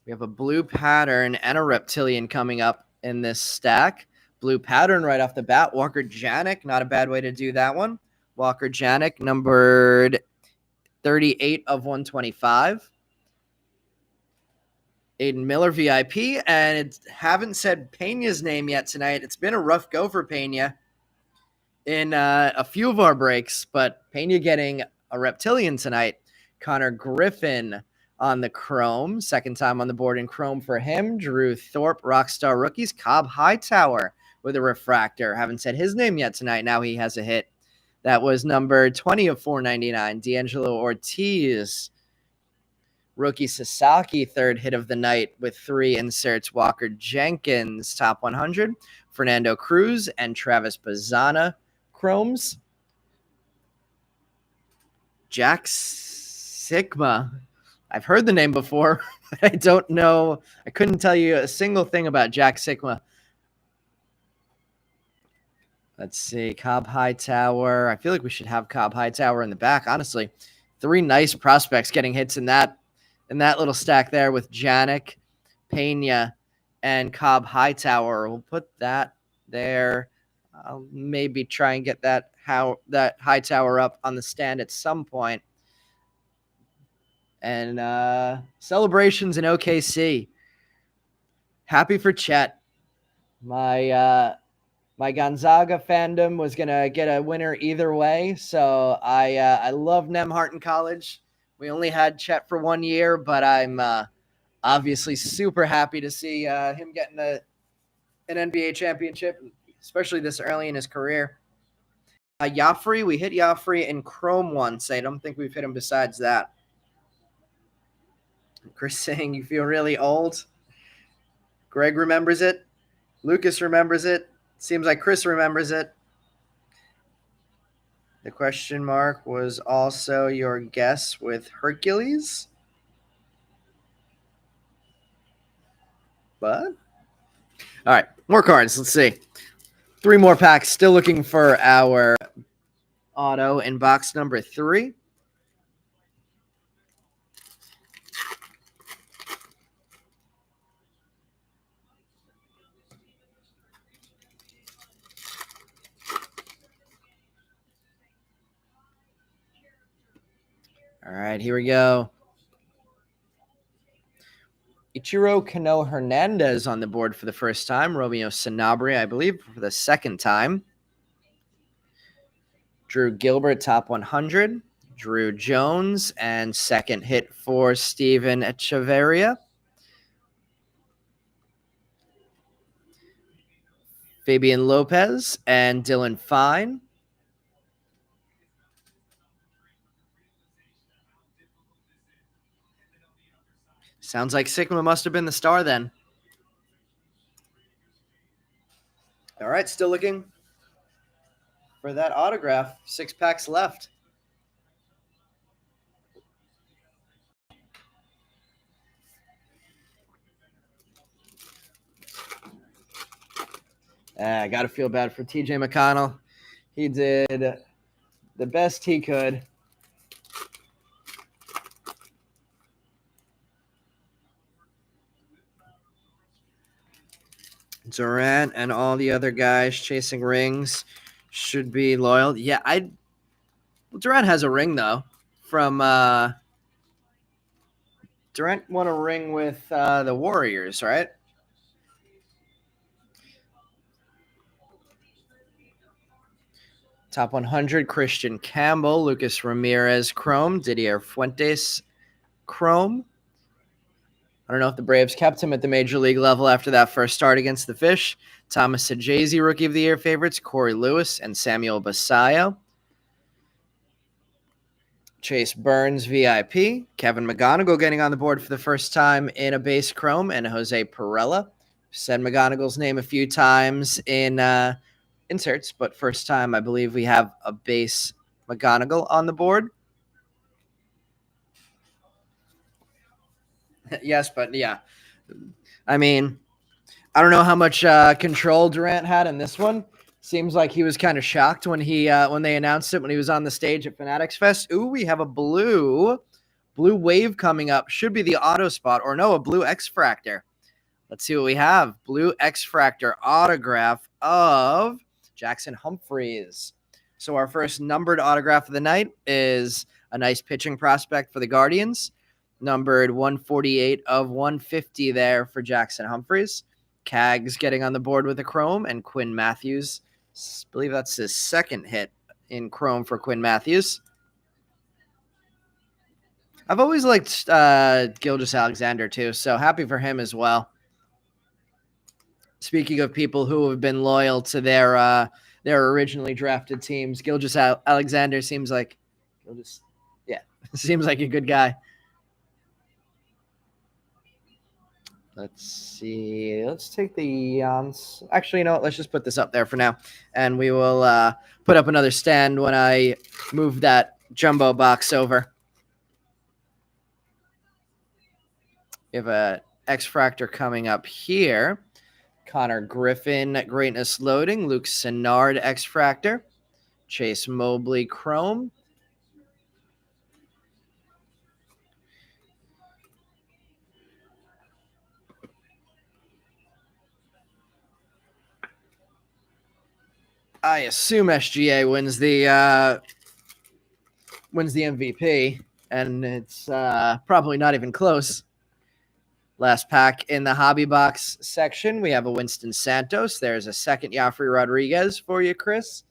We have a blue pattern and a reptilian coming up in this stack. Blue pattern right off the bat. Walker Janik, not a bad way to do that one. Walker Janik, numbered 38 of 125. Aiden Miller, VIP, and haven't said Pena's name yet tonight. It's been a rough go for Pena in a few of our breaks, but Pena getting a reptilian tonight. Connor Griffin on the Chrome. Second time on the board in Chrome for him. Drew Thorpe, Rockstar Rookies. Cobb Hightower with a refractor. Haven't said his name yet tonight. Now he has a hit. That was number 20 of 499. D'Angelo Ortiz. Rookie Sasaki, 3rd hit of the night with 3 inserts. Walker Jenkins, top 100. Fernando Cruz and Travis Bazzana, Chromes. Jack Sigma. I've heard the name before, but I don't know. I couldn't tell you a single thing about Jack Sigma. Let's see. Cobb Hightower. I feel like we should have Cobb Hightower in the back, honestly. 3 nice prospects getting hits in that little stack there with Janik, Pena, and Cobb Hightower. We'll put that there. I'll maybe try and get that Hightower up on the stand at some point. And celebrations in OKC. Happy for Chet. My Gonzaga fandom was gonna get a winner either way, so I love Nemhart in college. We only had Chet for 1 year, but I'm obviously super happy to see him getting an NBA championship, especially this early in his career. Joffrey, we hit Joffrey in Chrome once. I don't think we've hit him besides that. Chris saying you feel really old. Greg remembers it. Lucas remembers it. Seems like Chris remembers it. The question mark was also your guess with Hercules. But, all right, more cards. Let's see. 3 more packs. Still looking for our auto in box number 3. All right, here we go. Ichiro Cano Hernandez on the board for the first time. Romeo Sanabria, I believe, for the second time. Drew Gilbert, top 100. Drew Jones, and second hit for Steven Echeverria. Fabian Lopez and Dylan Fine. Sounds like Sigma must have been the star then. All right, still looking for that autograph. 6 packs left. I got to feel bad for TJ McConnell. He did the best he could. Durant and all the other guys chasing rings should be loyal. Yeah, Durant has a ring, though, from Durant won a ring with the Warriors, right? Top 100, Christian Campbell, Lucas Ramirez, Chrome, Didier Fuentes, Chrome. I don't know if the Braves kept him at the major league level after that first start against the Fish. Thomas Sajazi, Rookie of the Year favorites, Corey Lewis and Samuel Basayo. Chase Burns, VIP. Kevin McGonigal getting on the board for the first time in a base Chrome, and Jose Perella. Said McGonigal's name a few times in inserts, but first time I believe we have a base McGonigal on the board. Yes, but yeah. I mean, I don't know how much control Durant had in this one. Seems like he was kind of shocked when they announced it when he was on the stage at Fanatics Fest. Ooh, we have a blue wave coming up. Should be the auto spot, or no, a blue X-Fractor. Let's see what we have. Blue X-Fractor autograph of Jackson Humphreys. So our first numbered autograph of the night is a nice pitching prospect for the Guardians. Numbered 148 of 150 there for Jackson Humphreys. Cags getting on the board with a Chrome, and Quinn Matthews. I believe that's his second hit in Chrome for Quinn Matthews. I've always liked Gilgeous Alexander too, so happy for him as well. Speaking of people who have been loyal to their originally drafted teams, Gilgeous Alexander seems like seems like a good guy. Let's see. Let's take the actually, you know what? Let's just put this up there for now, and we will put up another stand when I move that jumbo box over. We have a X-Fractor coming up here. Connor Griffin, Greatness Loading. Luke Sennard, X-Fractor. Chase Mobley, Chrome. I assume SGA wins the MVP, and it's probably not even close. Last pack in the hobby box section, we have a Winston Santos. There's a second Yafri Rodriguez for you, Chris.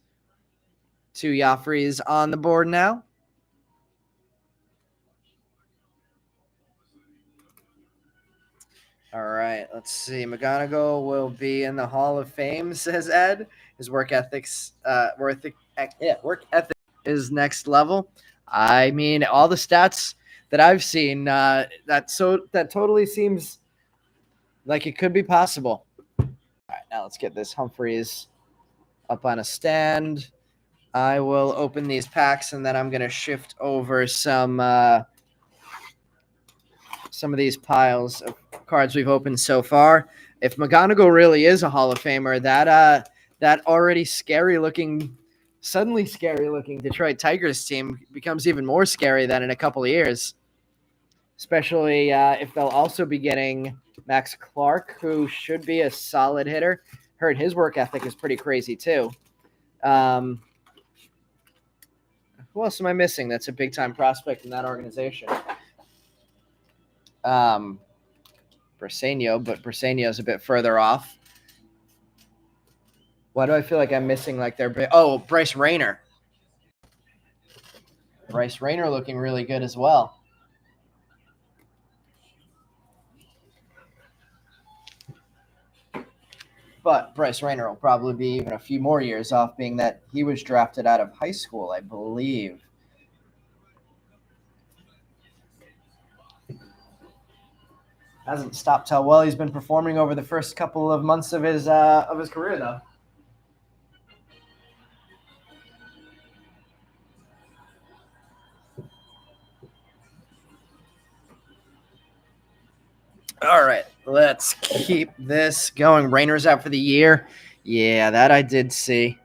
2 Yafris on the board now. All right, let's see. McGonigal will be in the Hall of Fame, says Ed. His work ethic is next level. I mean, all the stats that I've seen, that totally seems like it could be possible. All right, now let's get this Humphreys up on a stand. I will open these packs, and then I'm going to shift over some of these piles of cards we've opened so far. If McGonigal really is a Hall of Famer, that already suddenly scary looking Detroit Tigers team becomes even more scary than in a couple of years. Especially if they'll also be getting Max Clark, who should be a solid hitter. Heard his work ethic is pretty crazy too. Who else am I missing? That's a big-time prospect in that organization. Briseño, but Briseño's a bit further off. Why do I feel like I'm missing like their Bryce Rayner. Bryce Rayner looking really good as well. But Bryce Rayner will probably be even a few more years off, being that he was drafted out of high school, I believe. Hasn't stopped how well he's been performing over the first couple of months of his career, though. All right, let's keep this going. Rayner's out for the year. Yeah, that I did see.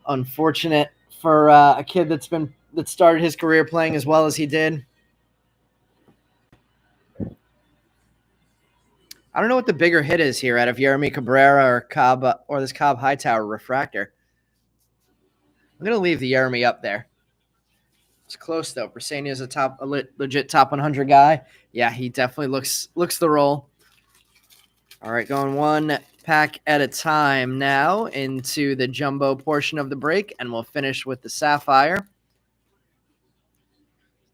Unfortunate for a kid that started his career playing as well as he did. I don't know what the bigger hit is here out of Yeremy Cabrera or Cobb or this Cobb Hightower refractor. I'm going to leave the Yeremy up there. It's close, though. Briseño is a legit top 100 guy. Yeah, he definitely looks the role. All right, going 1, pack at a time now into the jumbo portion of the break, and we'll finish with the Sapphire.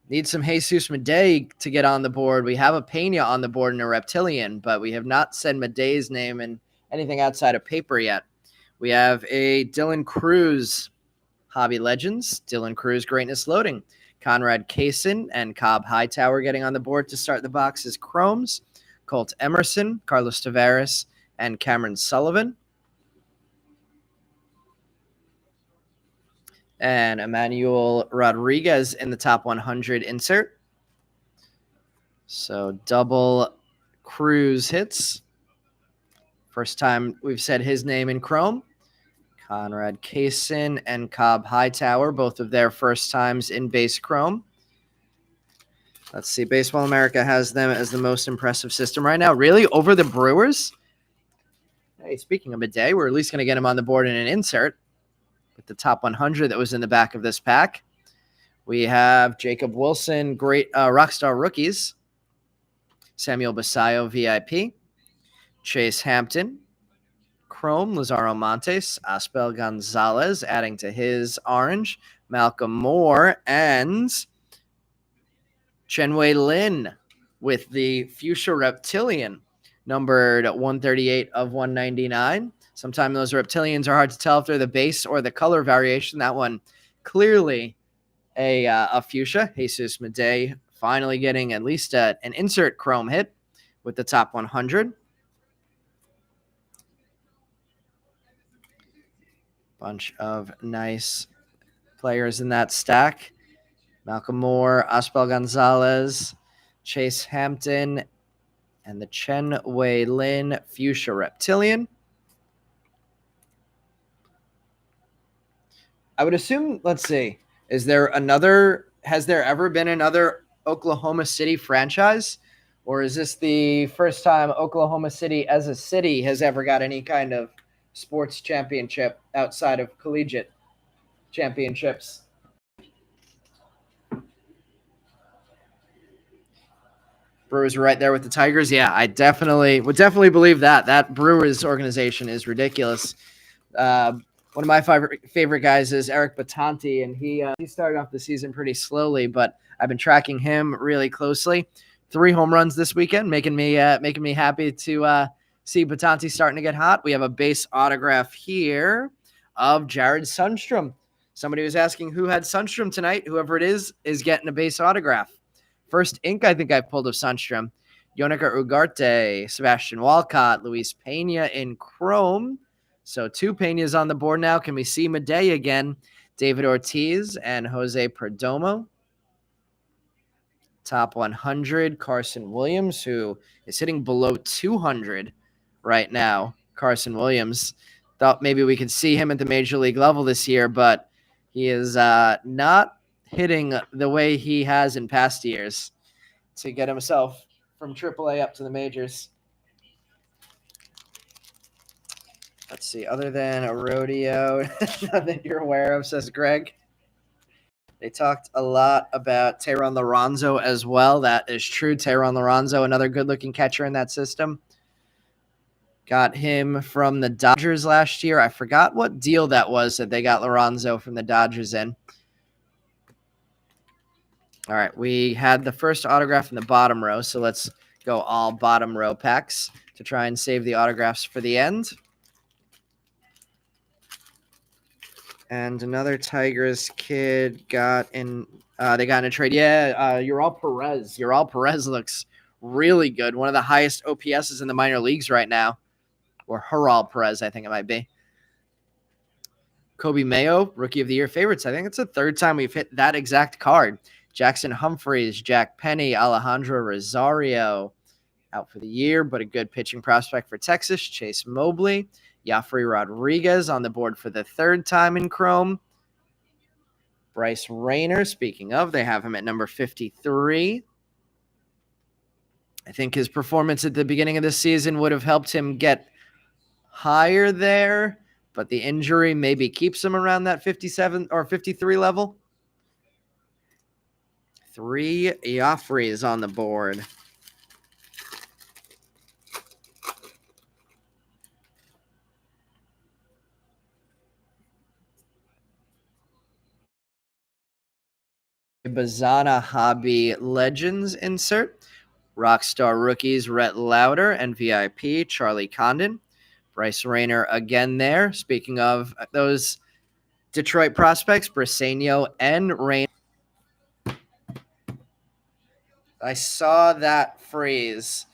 Need some Jesus Madej to get on the board. We have a Pena on the board and a Reptilian, but we have not said Madej's name in anything outside of paper yet. We have a Dylan Cruz, Hobby Legends, Dylan Cruz Greatness Loading. Conrad Kaysen and Cobb Hightower getting on the board to start the box as Chromes. Colt Emerson, Carlos Tavares, and Cameron Sullivan. And Emmanuel Rodriguez in the top 100 insert. So double Cruz hits. First time we've said his name in Chrome. Conrad Kaysen and Cobb Hightower, both of their first times in base Chrome. Let's see. Baseball America has them as the most impressive system right now. Really? Over the Brewers? Hey, speaking of Madej, we're at least going to get him on the board in an insert with the top 100 that was in the back of this pack. We have Jacob Wilson, great Rockstar Rookies. Samuel Basayo, VIP. Chase Hampton. Chrome, Lazaro Montes. Aspel Gonzalez, adding to his orange. Malcolm Moore, and Chen-Wei Lin with the Fuchsia Reptilian, numbered 138 of 199. Sometimes those Reptilians are hard to tell if they're the base or the color variation. That one clearly a Fuchsia. Jesus Madej finally getting at least an insert Chrome hit with the top 100. Bunch of nice players in that stack. Malcolm Moore, Aspel Gonzalez, Chase Hampton, and the Chen-Wei Lin Fuchsia Reptilian. I would assume, let's see, has there ever been another Oklahoma City franchise? Or is this the first time Oklahoma City as a city has ever got any kind of sports championship outside of collegiate championships? Brewers are right there with the Tigers. Yeah, I would definitely believe that. That Brewers organization is ridiculous. One of my favorite guys is Eric Batanti, and he started off the season pretty slowly, but I've been tracking him really closely. 3 home runs this weekend, making me happy to see Batanti starting to get hot. We have a base autograph here of Jared Sundstrom. Somebody was asking who had Sundstrom tonight. Whoever it is getting a base autograph. First ink I think I've pulled of Sundstrom. Yonica Ugarte, Sebastian Walcott, Luis Pena in Chrome. So 2 Penas on the board now. Can we see Madej again? David Ortiz and Jose Perdomo. Top 100, Carson Williams, who is hitting below 200 right now. Carson Williams. Thought maybe we could see him at the major league level this year, but he is not hitting the way he has in past years to get himself from AAA up to the majors. Let's see, other than a rodeo, nothing you're aware of, says Greg. They talked a lot about Teheran Lorenzo as well. That is true. Teheran Lorenzo, another good-looking catcher in that system. Got him from the Dodgers last year. I forgot what deal that was that they got Lorenzo from the Dodgers in. All right, we had the first autograph in the bottom row, so let's go all bottom row packs to try and save the autographs for the end. And another Tigers kid got in. They got in a trade. Yeah, Ural Perez. Ural Perez looks really good. One of the highest OPSs in the minor leagues right now. Or Ural Perez, I think it might be. Kobe Mayo, Rookie of the Year favorites. I think it's the 3rd time we've hit that exact card. Jackson Humphreys, Jack Penny, Alejandro Rosario out for the year, but a good pitching prospect for Texas. Chase Mobley, Yafri Rodriguez on the board for the 3rd time in Chrome. Bryce Rayner, speaking of, they have him at number 53. I think his performance at the beginning of the season would have helped him get higher there, but the injury maybe keeps him around that 57 or 53 level. 3 Yafris on the board. Bazana Hobby Legends insert. Rockstar rookies Rhett Lauder and VIP Charlie Condon. Bryce Rayner again there. Speaking of those Detroit prospects, Briseño and Rayner. I saw that freeze.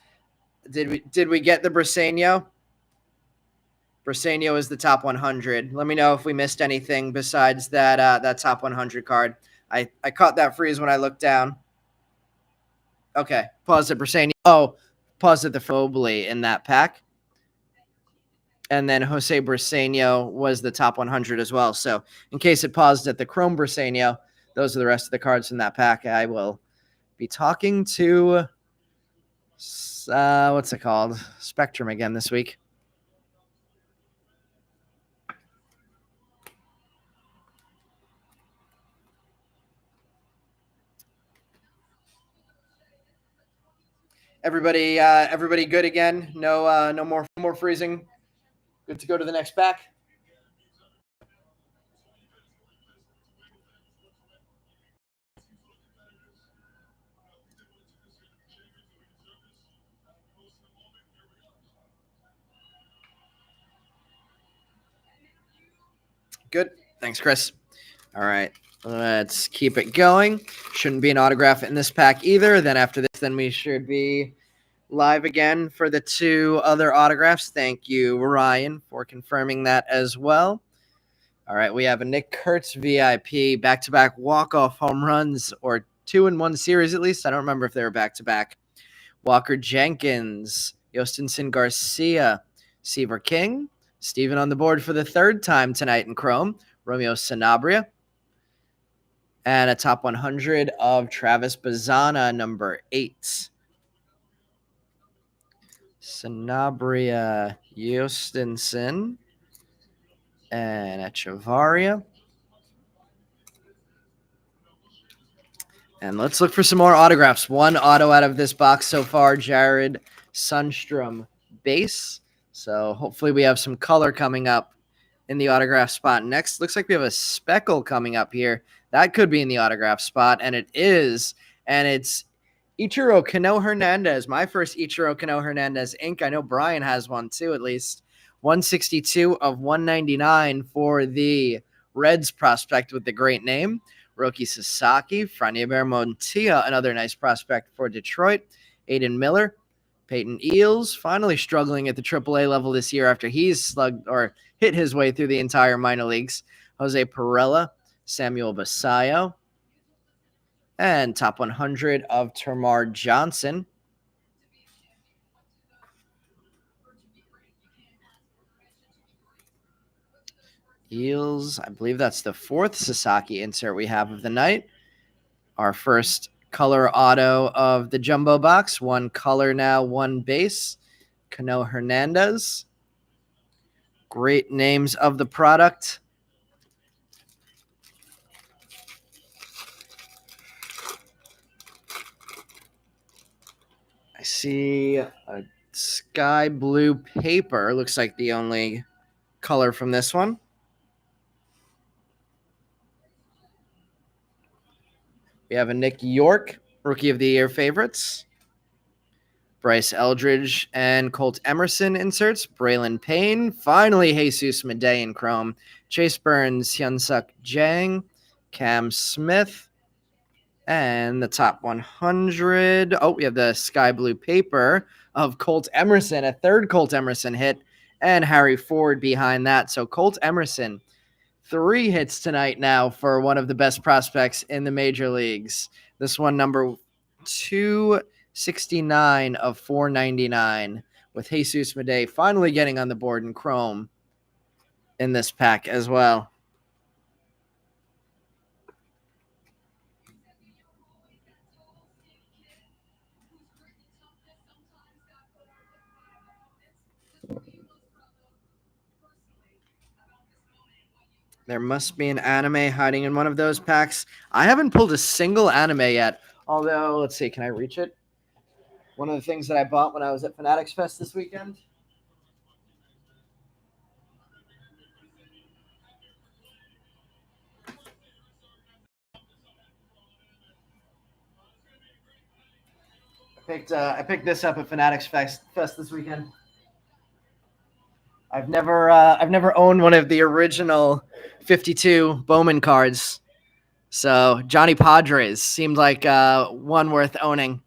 Did we get the Briseño? Briseño is the top 100. Let me know if we missed anything besides that top 100 card. I caught that freeze when I looked down. Okay, pause at Briseño. Oh, pause at the Fobley in that pack. And then Jose Briseño was the top 100 as well. So in case it paused at the Chrome Briseño, those are the rest of the cards in that pack. I will be talking to what's it called? Spectrum again this week. Everybody good again? No more freezing. Good to go to the next pack. Good. Thanks, Chris. All right. Let's keep it going. Shouldn't be an autograph in this pack either. Then after this, then we should be live again for the two other autographs. Thank you, Ryan, for confirming that as well. All right, we have a Nick Kurtz VIP, back-to-back walk-off home runs, or 2-in-1 series at least. I don't remember if they were back-to-back. Walker Jenkins, Yostinson Garcia, Seaver King, Steven on the board for the third time tonight in Chrome, Romeo Sanabria, and a top 100 of Travis Bazana, number 8. Sanabria, Yostinson, and Echevarria. And let's look for some more autographs. One auto out of this box so far, Jared Sundstrom base. So hopefully we have some color coming up in the autograph spot. Next, looks like we have a speckle coming up here. That could be in the autograph spot, and it is. And it's Ichiro Cano Hernandez, my first Ichiro Cano Hernandez ink. I know Brian has one too, at least. 162 of 199 for the Reds prospect with the great name. Roki Sasaki, Franyaber Montilla, another nice prospect for Detroit. Aiden Miller, Peyton Eels, finally struggling at the AAA level this year after he's slugged or hit his way through the entire minor leagues. Jose Perella, Samuel Basayo, and top 100 of Termar Johnson. Eels, I believe that's the 4th Sasaki insert we have of the night. Our first color auto of the jumbo box. One color now, one base. Cano Hernandez. Great names of the product. I see a sky blue paper. Looks like the only color from this one. We have a Nick York, Rookie of the Year favorites. Bryce Eldridge and Colt Emerson inserts. Braylon Payne. Finally, Jesus Madej in Chrome. Chase Burns, Hyunsuk Jang. Cam Smith. And the top 100. Oh, we have the sky blue paper of Colt Emerson. A third Colt Emerson hit. And Harry Ford behind that. So Colt Emerson, 3 hits tonight now for one of the best prospects in the major leagues. This one, number 269 of 499, with Jesus Madej finally getting on the board in Chrome in this pack as well. There must be an anime hiding in one of those packs. I haven't pulled a single anime yet. Although, let's see, can I reach it? One of the things that I bought when I was at Fanatics Fest this weekend. I picked this up at Fanatics Fest this weekend. I've never owned one of the original 52 Bowman cards, so Johnny Padres seemed like one worth owning.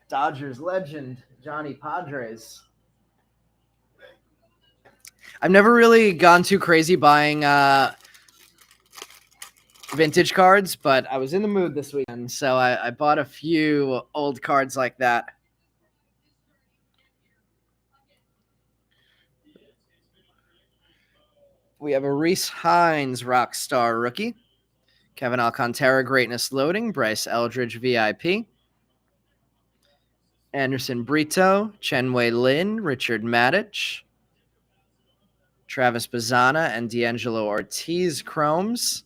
Dodgers legend Johnny Padres. I've never really gone too crazy buying vintage cards, but I was in the mood this weekend, so I bought a few old cards like that. We have a Reese Hines Rockstar rookie, Kevin Alcantara Greatness Loading, Bryce Eldridge VIP, Anderson Brito, Chenwei Lin, Richard Maddich, Travis Bazzana, and D'Angelo Ortiz Chromes,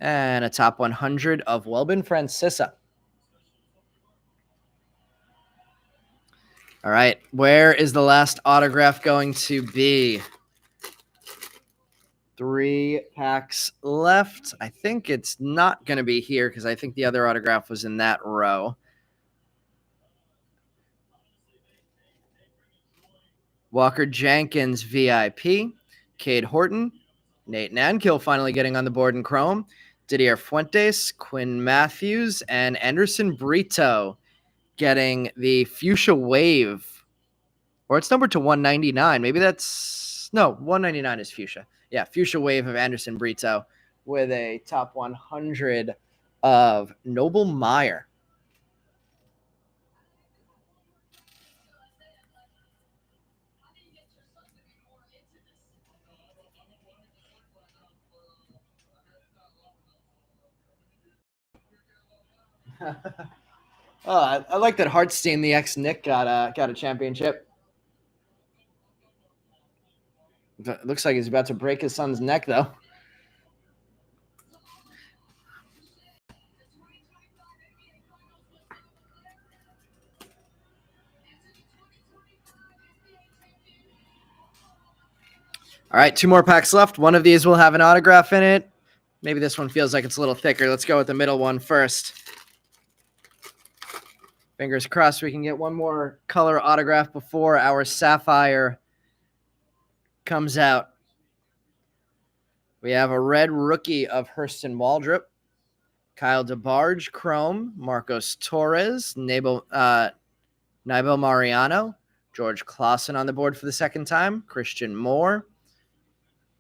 and a top 100 of Welbin Francesa. All right, where is the last autograph going to be? 3 packs left. I think it's not going to be here because I think the other autograph was in that row. Walker Jenkins VIP, Cade Horton, Nate Nankill finally getting on the board in Chrome, Didier Fuentes, Quinn Matthews, and Anderson Brito getting the Fuchsia Wave. Or it's numbered to 199. Maybe that's... No, 199 is Fuchsia. Yeah, Fuchsia Wave of Anderson Brito with a top 100 of Noble Meyer. Oh, I like that Hartstein, the ex-Nick, got a championship. It looks like he's about to break his son's neck, though. All right, 2 more packs left. One of these will have an autograph in it. Maybe this one feels like it's a little thicker. Let's go with the middle one first. Fingers crossed we can get one more color autograph before our Sapphire comes out. We have a red rookie of Hurston Waldrop, Kyle DeBarge Chrome, Marcos Torres, Nabel Mariano, George Clausen on the board for the second time, Christian Moore,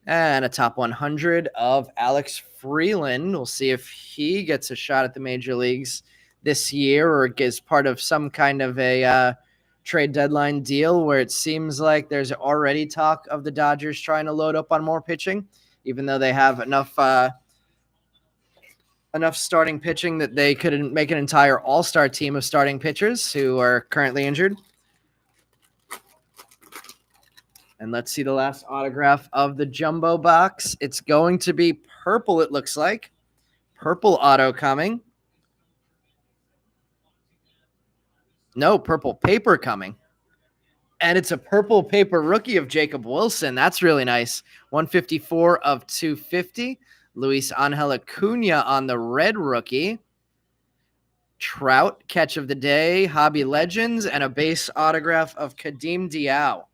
and a top 100 of Alex Freeland. We'll see if he gets a shot at the major leagues this year or is part of some kind of a trade deadline deal where it seems like there's already talk of the Dodgers trying to load up on more pitching, even though they have enough starting pitching that they could make an entire all-star team of starting pitchers who are currently injured. And let's see the last autograph of the jumbo box. It's going to be purple, it looks like. Purple auto coming. No, purple paper coming. And it's a purple paper rookie of Jacob Wilson. That's really nice. 154 of 250. Luis Angel Acuna on the red rookie. Trout, catch of the day, Hobby Legends, and a base autograph of Kadeem Diao.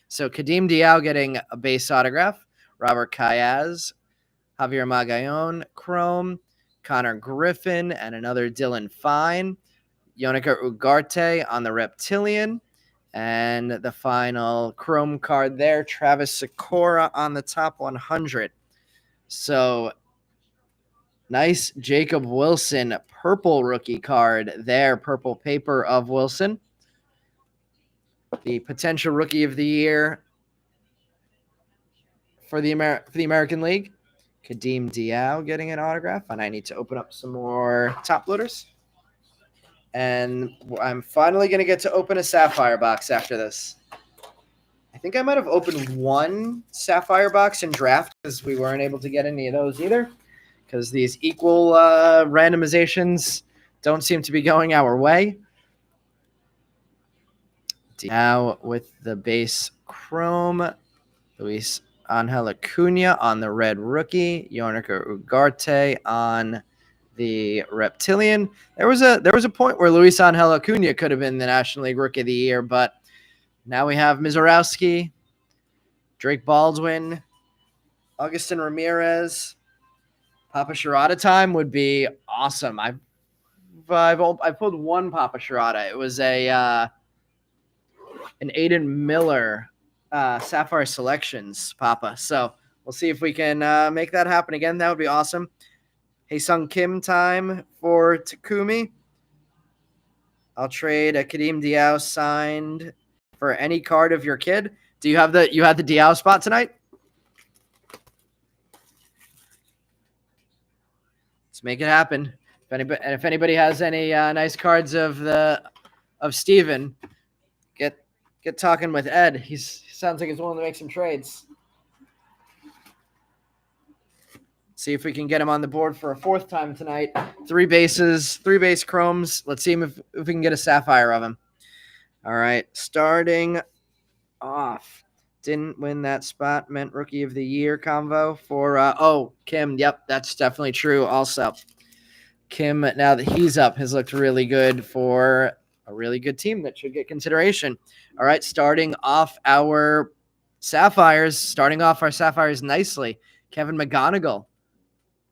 So Kadeem Diao getting a base autograph. Robert Cayaz, Javier Magallon, Chrome, Connor Griffin, and another Dylan Fine. Yonica Ugarte on the Reptilian. And the final Chrome card there, Travis Sikora on the top 100. So nice Jacob Wilson purple rookie card there, purple paper of Wilson. The potential rookie of the year for the American League. Kadeem Diao getting an autograph, and I need to open up some more top loaders. And I'm finally going to get to open a Sapphire box after this. I think I might have opened one Sapphire box in draft because we weren't able to get any of those either, because these equal randomizations don't seem to be going our way. Now with the base Chrome, Luis Angel Acuna on the red rookie, Yonica Ugarte on the Reptilian. There was a point where Luis Angel Acuna could have been the National League Rookie of the Year, but now we have Mizorowski, Drake Baldwin, Augustin Ramirez. Papa Shirata time would be awesome. I pulled one Papa Shirata. It was an Aiden Miller Sapphire Selections Papa. So we'll see if we can make that happen again. That would be awesome. Haesung Kim time for Takumi. I'll trade a Kadeem Diao signed for any card of your kid. Do you have the Diao spot tonight? Let's make it happen. If anybody has any nice cards of Steven, get talking with Ed. He sounds like he's willing to make some trades. See if we can get him on the board for a fourth time tonight. 3 bases, 3 base chromes. Let's see if we can get a Sapphire of him. All right, starting off. Didn't win that spot. Meant Rookie of the Year convo for Kim. Yep, that's definitely true. Also, Kim, now that he's up, has looked really good for a really good team that should get consideration. All right, starting off our Sapphires nicely. Kevin McGonigal,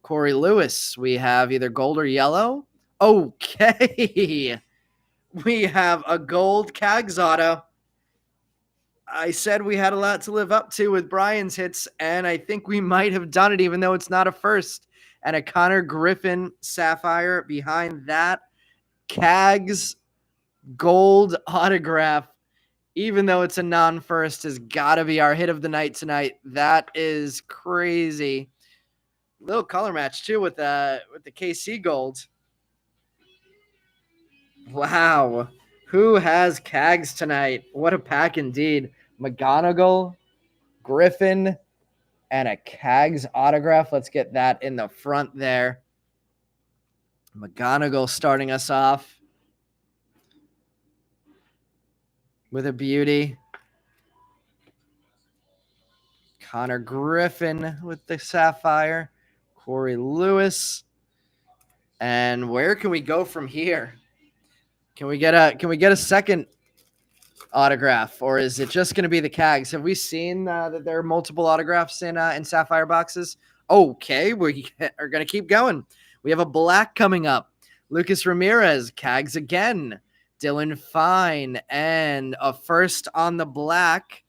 Corey Lewis. We have either gold or yellow. Okay. We have a gold Cags auto. I said we had a lot to live up to with Brian's hits, and I think we might have done it, even though it's not a first. And a Connor Griffin Sapphire behind that. Cags gold autograph, even though it's a non-first, has got to be our hit of the night tonight. That is crazy. Little color match, too, with the KC gold. Wow. Who has Cags tonight? What a pack indeed. McGonigal, Griffin, and a Cags autograph. Let's get that in the front there. McGonigal starting us off with a beauty. Connor Griffin with the Sapphire. Corey Lewis. And where can we go from here? Can we get a second autograph, or is it just going to be the Cags? Have we seen that there are multiple autographs in Sapphire boxes? Okay, we are going to keep going. We have a black coming up. Lucas Ramirez, Cags again. Dylan Fine, and a first on the black.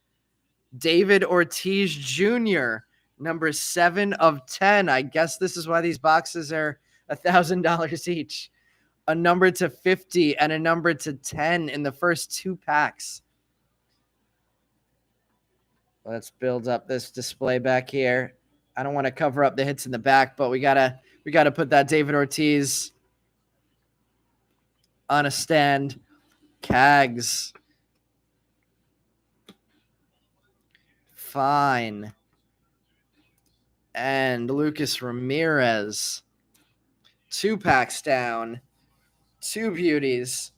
David Ortiz Jr., number 7 of 10. I guess this is why these boxes are $1,000 each. A number to 50 and a number to 10 in the first 2 packs. Let's build up this display back here. I don't want to cover up the hits in the back, but we gotta put that David Ortiz on a stand. Cags. Fine. And Lucas Ramirez. 2 packs down. 2 beauties.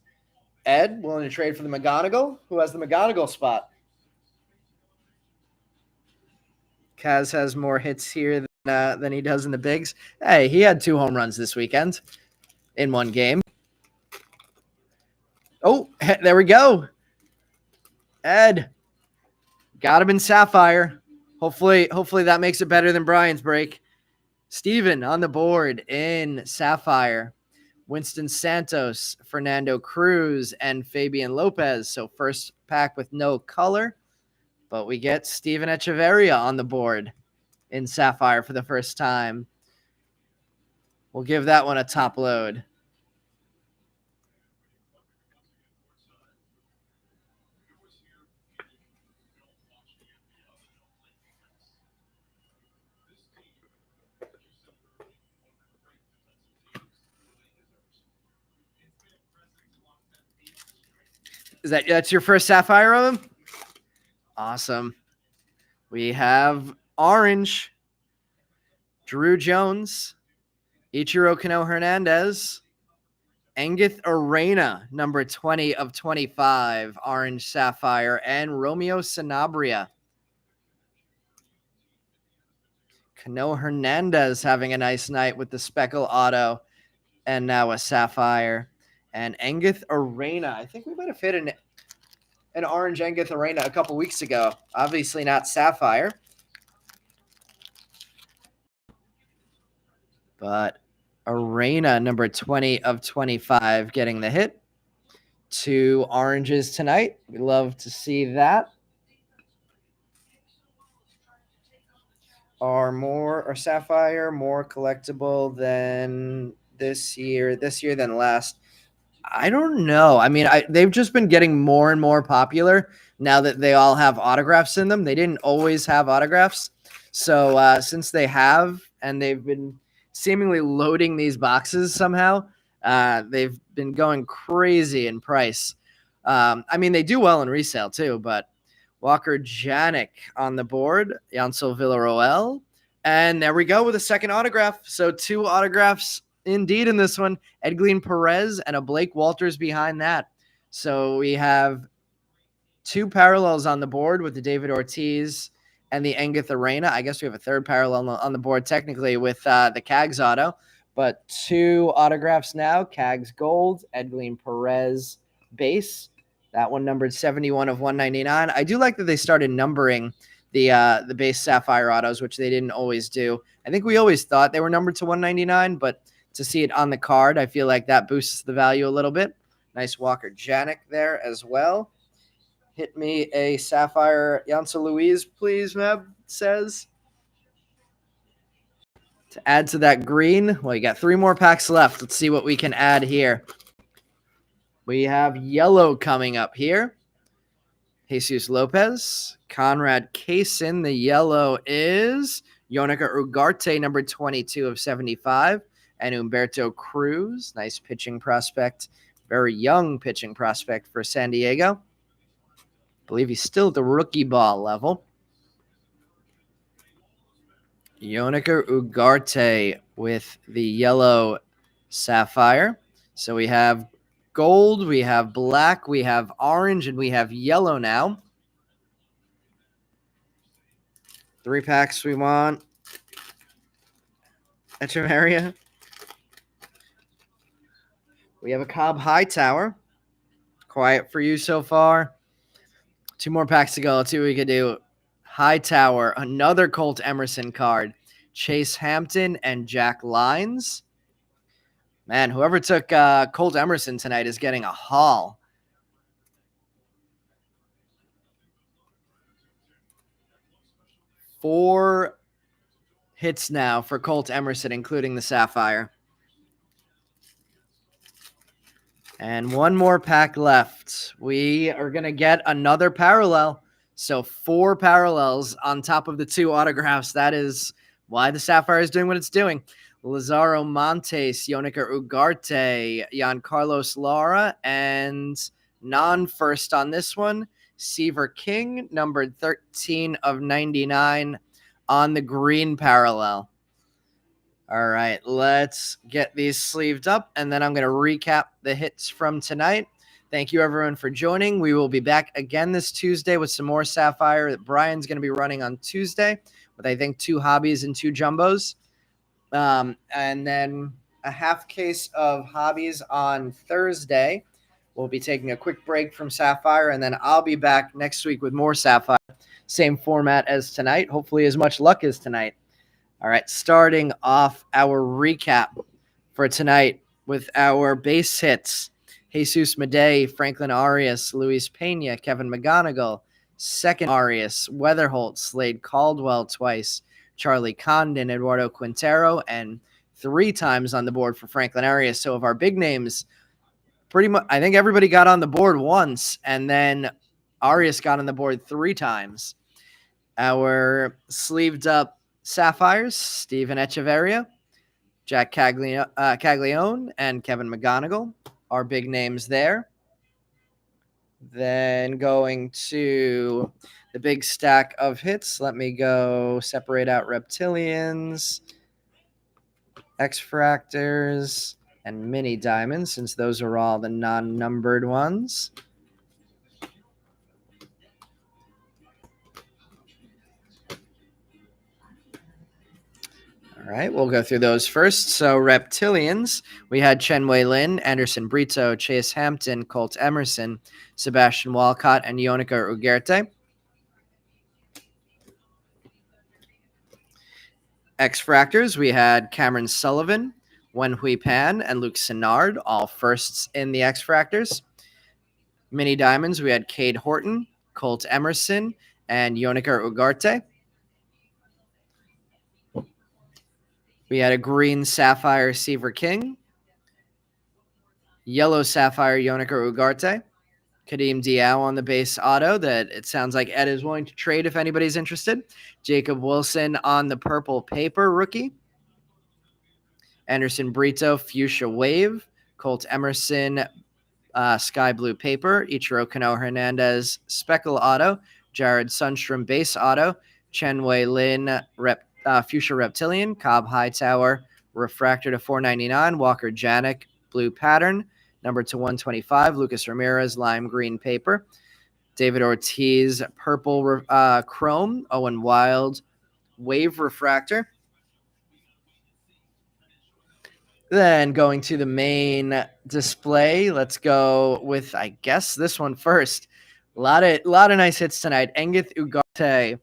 Ed, willing to trade for the McGonigal? Who has the McGonigal spot? Kaz has more hits here than he does in the bigs. Hey, he had 2 home runs this weekend in 1 game. Oh, there we go. Ed, got him in Sapphire. Hopefully that makes it better than Brian's break. Steven on the board in Sapphire. Winston Santos, Fernando Cruz, and Fabian Lopez. So first pack with no color, but we get Steven Echeverria on the board in Sapphire for the first time. We'll give that one a top load. That's your first Sapphire of him? Awesome. We have orange, Drew Jones, Ichiro Kano Hernandez, Angeth Arena, number 20 of 25, orange Sapphire, and Romeo Sanabria. Kano Hernandez having a nice night with the Speckle auto. and now a Sapphire. And Engith Arena. I think we might have hit an orange Engith Arena a couple weeks ago. Obviously not Sapphire. But Arena number 20 of 25 getting the hit. 2 oranges tonight. We love to see that. Are Sapphire more collectible than this year than last? I don't know. I mean, they've just been getting more and more popular now that they all have autographs in them. They didn't always have autographs. So since they have, and they've been seemingly loading these boxes somehow, they've been going crazy in price. I mean, they do well in resale too, but Walker Janik on the board, Jansel Villarroel. And there we go with a second autograph. So 2 autographs indeed in this one. Edglin Perez and a Blake Walters behind that. So we have 2 parallels on the board with the David Ortiz and the Engith Arena. I guess we have a third parallel on the board technically with the Cags auto. But 2 autographs now. Cags Gold, Edglin Perez base. That one numbered 71 of 199. I do like that they started numbering the base Sapphire autos, which they didn't always do. I think we always thought they were numbered to 199, but to see it on the card, I feel like that boosts the value a little bit. Nice Walker Janik there as well. Hit me a Sapphire Jansel Louise, please, Meb says. To add to that green, well, you got 3 more packs left. Let's see what we can add here. We have yellow coming up here. Jesus Lopez. Conrad Kaysen. The yellow is Yonica Ugarte, number 22 of 75. And Humberto Cruz. Nice pitching prospect. Very young pitching prospect for San Diego. I believe he's still at the rookie ball level. Yonica Ugarte with the yellow Sapphire. So we have gold, we have black, we have orange, and we have yellow now. 3 packs we want. Echeverria. We have a Cobb Hightower. Quiet for you so far. 2 more packs to go. Let's see what we can do. Hightower, another Colt Emerson card. Chase Hampton and Jack Lyons. Man, whoever took Colt Emerson tonight is getting a haul. Four hits now for Colt Emerson, including the Sapphire. And 1 more pack left. We are going to get another parallel. So 4 parallels on top of the 2 autographs. That is why the Sapphire is doing what it's doing. Lazaro Montes, Yonica Ugarte, Jan Carlos Lara, and non-first on this one, Seaver King, numbered 13 of 99 on the green parallel. All right, let's get these sleeved up, and then I'm going to recap the hits from tonight. Thank you, everyone, for joining. We will be back again this Tuesday with some more Sapphire that Brian's going to be running on Tuesday with, I think, 2 hobbies and 2 jumbos. And then a half case of hobbies on Thursday. We'll be taking a quick break from Sapphire, and then I'll be back next week with more Sapphire. Same format as tonight. Hopefully as much luck as tonight. All right, starting off our recap for tonight with our base hits. Jesus Madej, Franklin Arias, Luis Pena, Kevin McGonigal, second Arias, Weatherholt, Slade Caldwell twice, Charlie Condon, Eduardo Quintero, and 3 times on the board for Franklin Arias. So of our big names, pretty much, I think everybody got on the board once, and then Arias got on the board 3 times. Our sleeved up Sapphires, Steven Echeverria, Jack Caglione, and Kevin McGonigal are big names there. Then going to the big stack of hits, let me go separate out Reptilians, X-Fractors, and Mini Diamonds, since those are all the non-numbered ones. All All right, we'll go through those first. So Reptilians, we had Chen Wei Lin, Anderson Brito, Chase Hampton, Colt Emerson, Sebastian Walcott, and Yonica Ugarte. X-Fractors, we had Cameron Sullivan, Wen Hui Pan, and Luke Sinnard, all firsts in the X-Fractors. Mini Diamonds, we had Cade Horton, Colt Emerson, and Yonica Ugarte. We had a green Sapphire Seaver King, yellow Sapphire Yonica Ugarte, Kadeem Diao on the base auto that it sounds like Ed is willing to trade if anybody's interested. Jacob Wilson on the purple paper rookie. Anderson Brito, Fuchsia Wave. Colt Emerson, Sky Blue Paper. Ichiro Kano Hernandez, Speckle Auto. Jared Sundstrom, Base Auto. Chen Wei Lin, Fuchsia Reptilian. Cobb Hightower, Refractor to 499. Walker Janik, Blue Pattern. Number to 125. Lucas Ramirez, Lime Green Paper. David Ortiz, Purple Chrome. Owen Wild, Wave Refractor. Then going to the main display, let's go with, I guess, this one first. A lot of nice hits tonight. Engith Ugarte,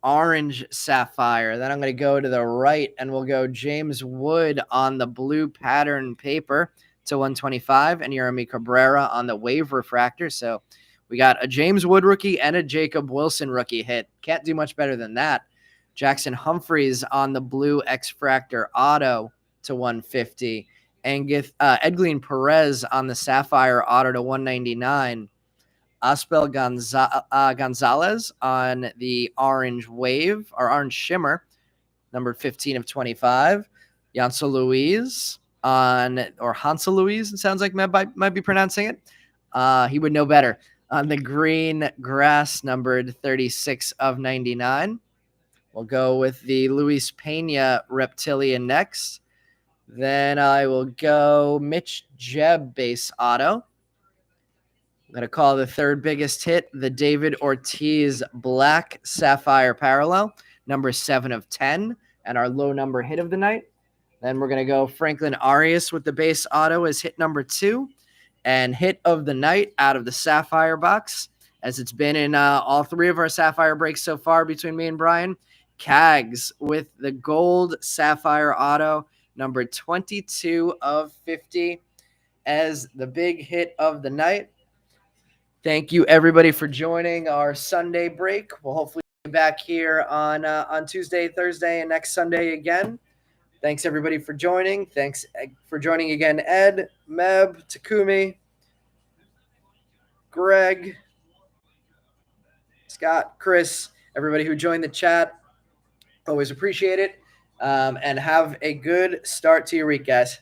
Orange Sapphire. Then I'm going to go to the right, and we'll go James Wood on the blue pattern paper to 125, and Yeremy Cabrera on the Wave Refractor. So we got a James Wood rookie and a Jacob Wilson rookie hit. Can't do much better than that. Jackson Humphreys on the blue X-Fractor auto to 150. Edglin Perez on the Sapphire auto to 199. Aspel Gonzalez on the Orange Wave, or Orange Shimmer, number 15 of 25. Hansel Louise on, or Hansel Louise, it sounds like might be pronouncing it. He would know better. On the green grass, numbered 36 of 99. We'll go with the Luis Pena Reptilian next. Then I will go Mitch Jeb base auto. I'm going to call the third biggest hit the David Ortiz Black Sapphire Parallel, number 7 of 10, and our low number hit of the night. Then we're going to go Franklin Arias with the base auto as hit number 2, and hit of the night out of the Sapphire box, as it's been in all 3 of our Sapphire breaks so far between me and Brian. Cags with the gold Sapphire auto, number 22 of 50, as the big hit of the night. Thank you, everybody, for joining our Sunday break. We'll hopefully be back here on Tuesday, Thursday, and next Sunday again. Thanks, everybody, for joining. Thanks for joining again, Ed, Meb, Takumi, Greg, Scott, Chris, everybody who joined the chat. Always appreciate it. And have a good start to your week, guys.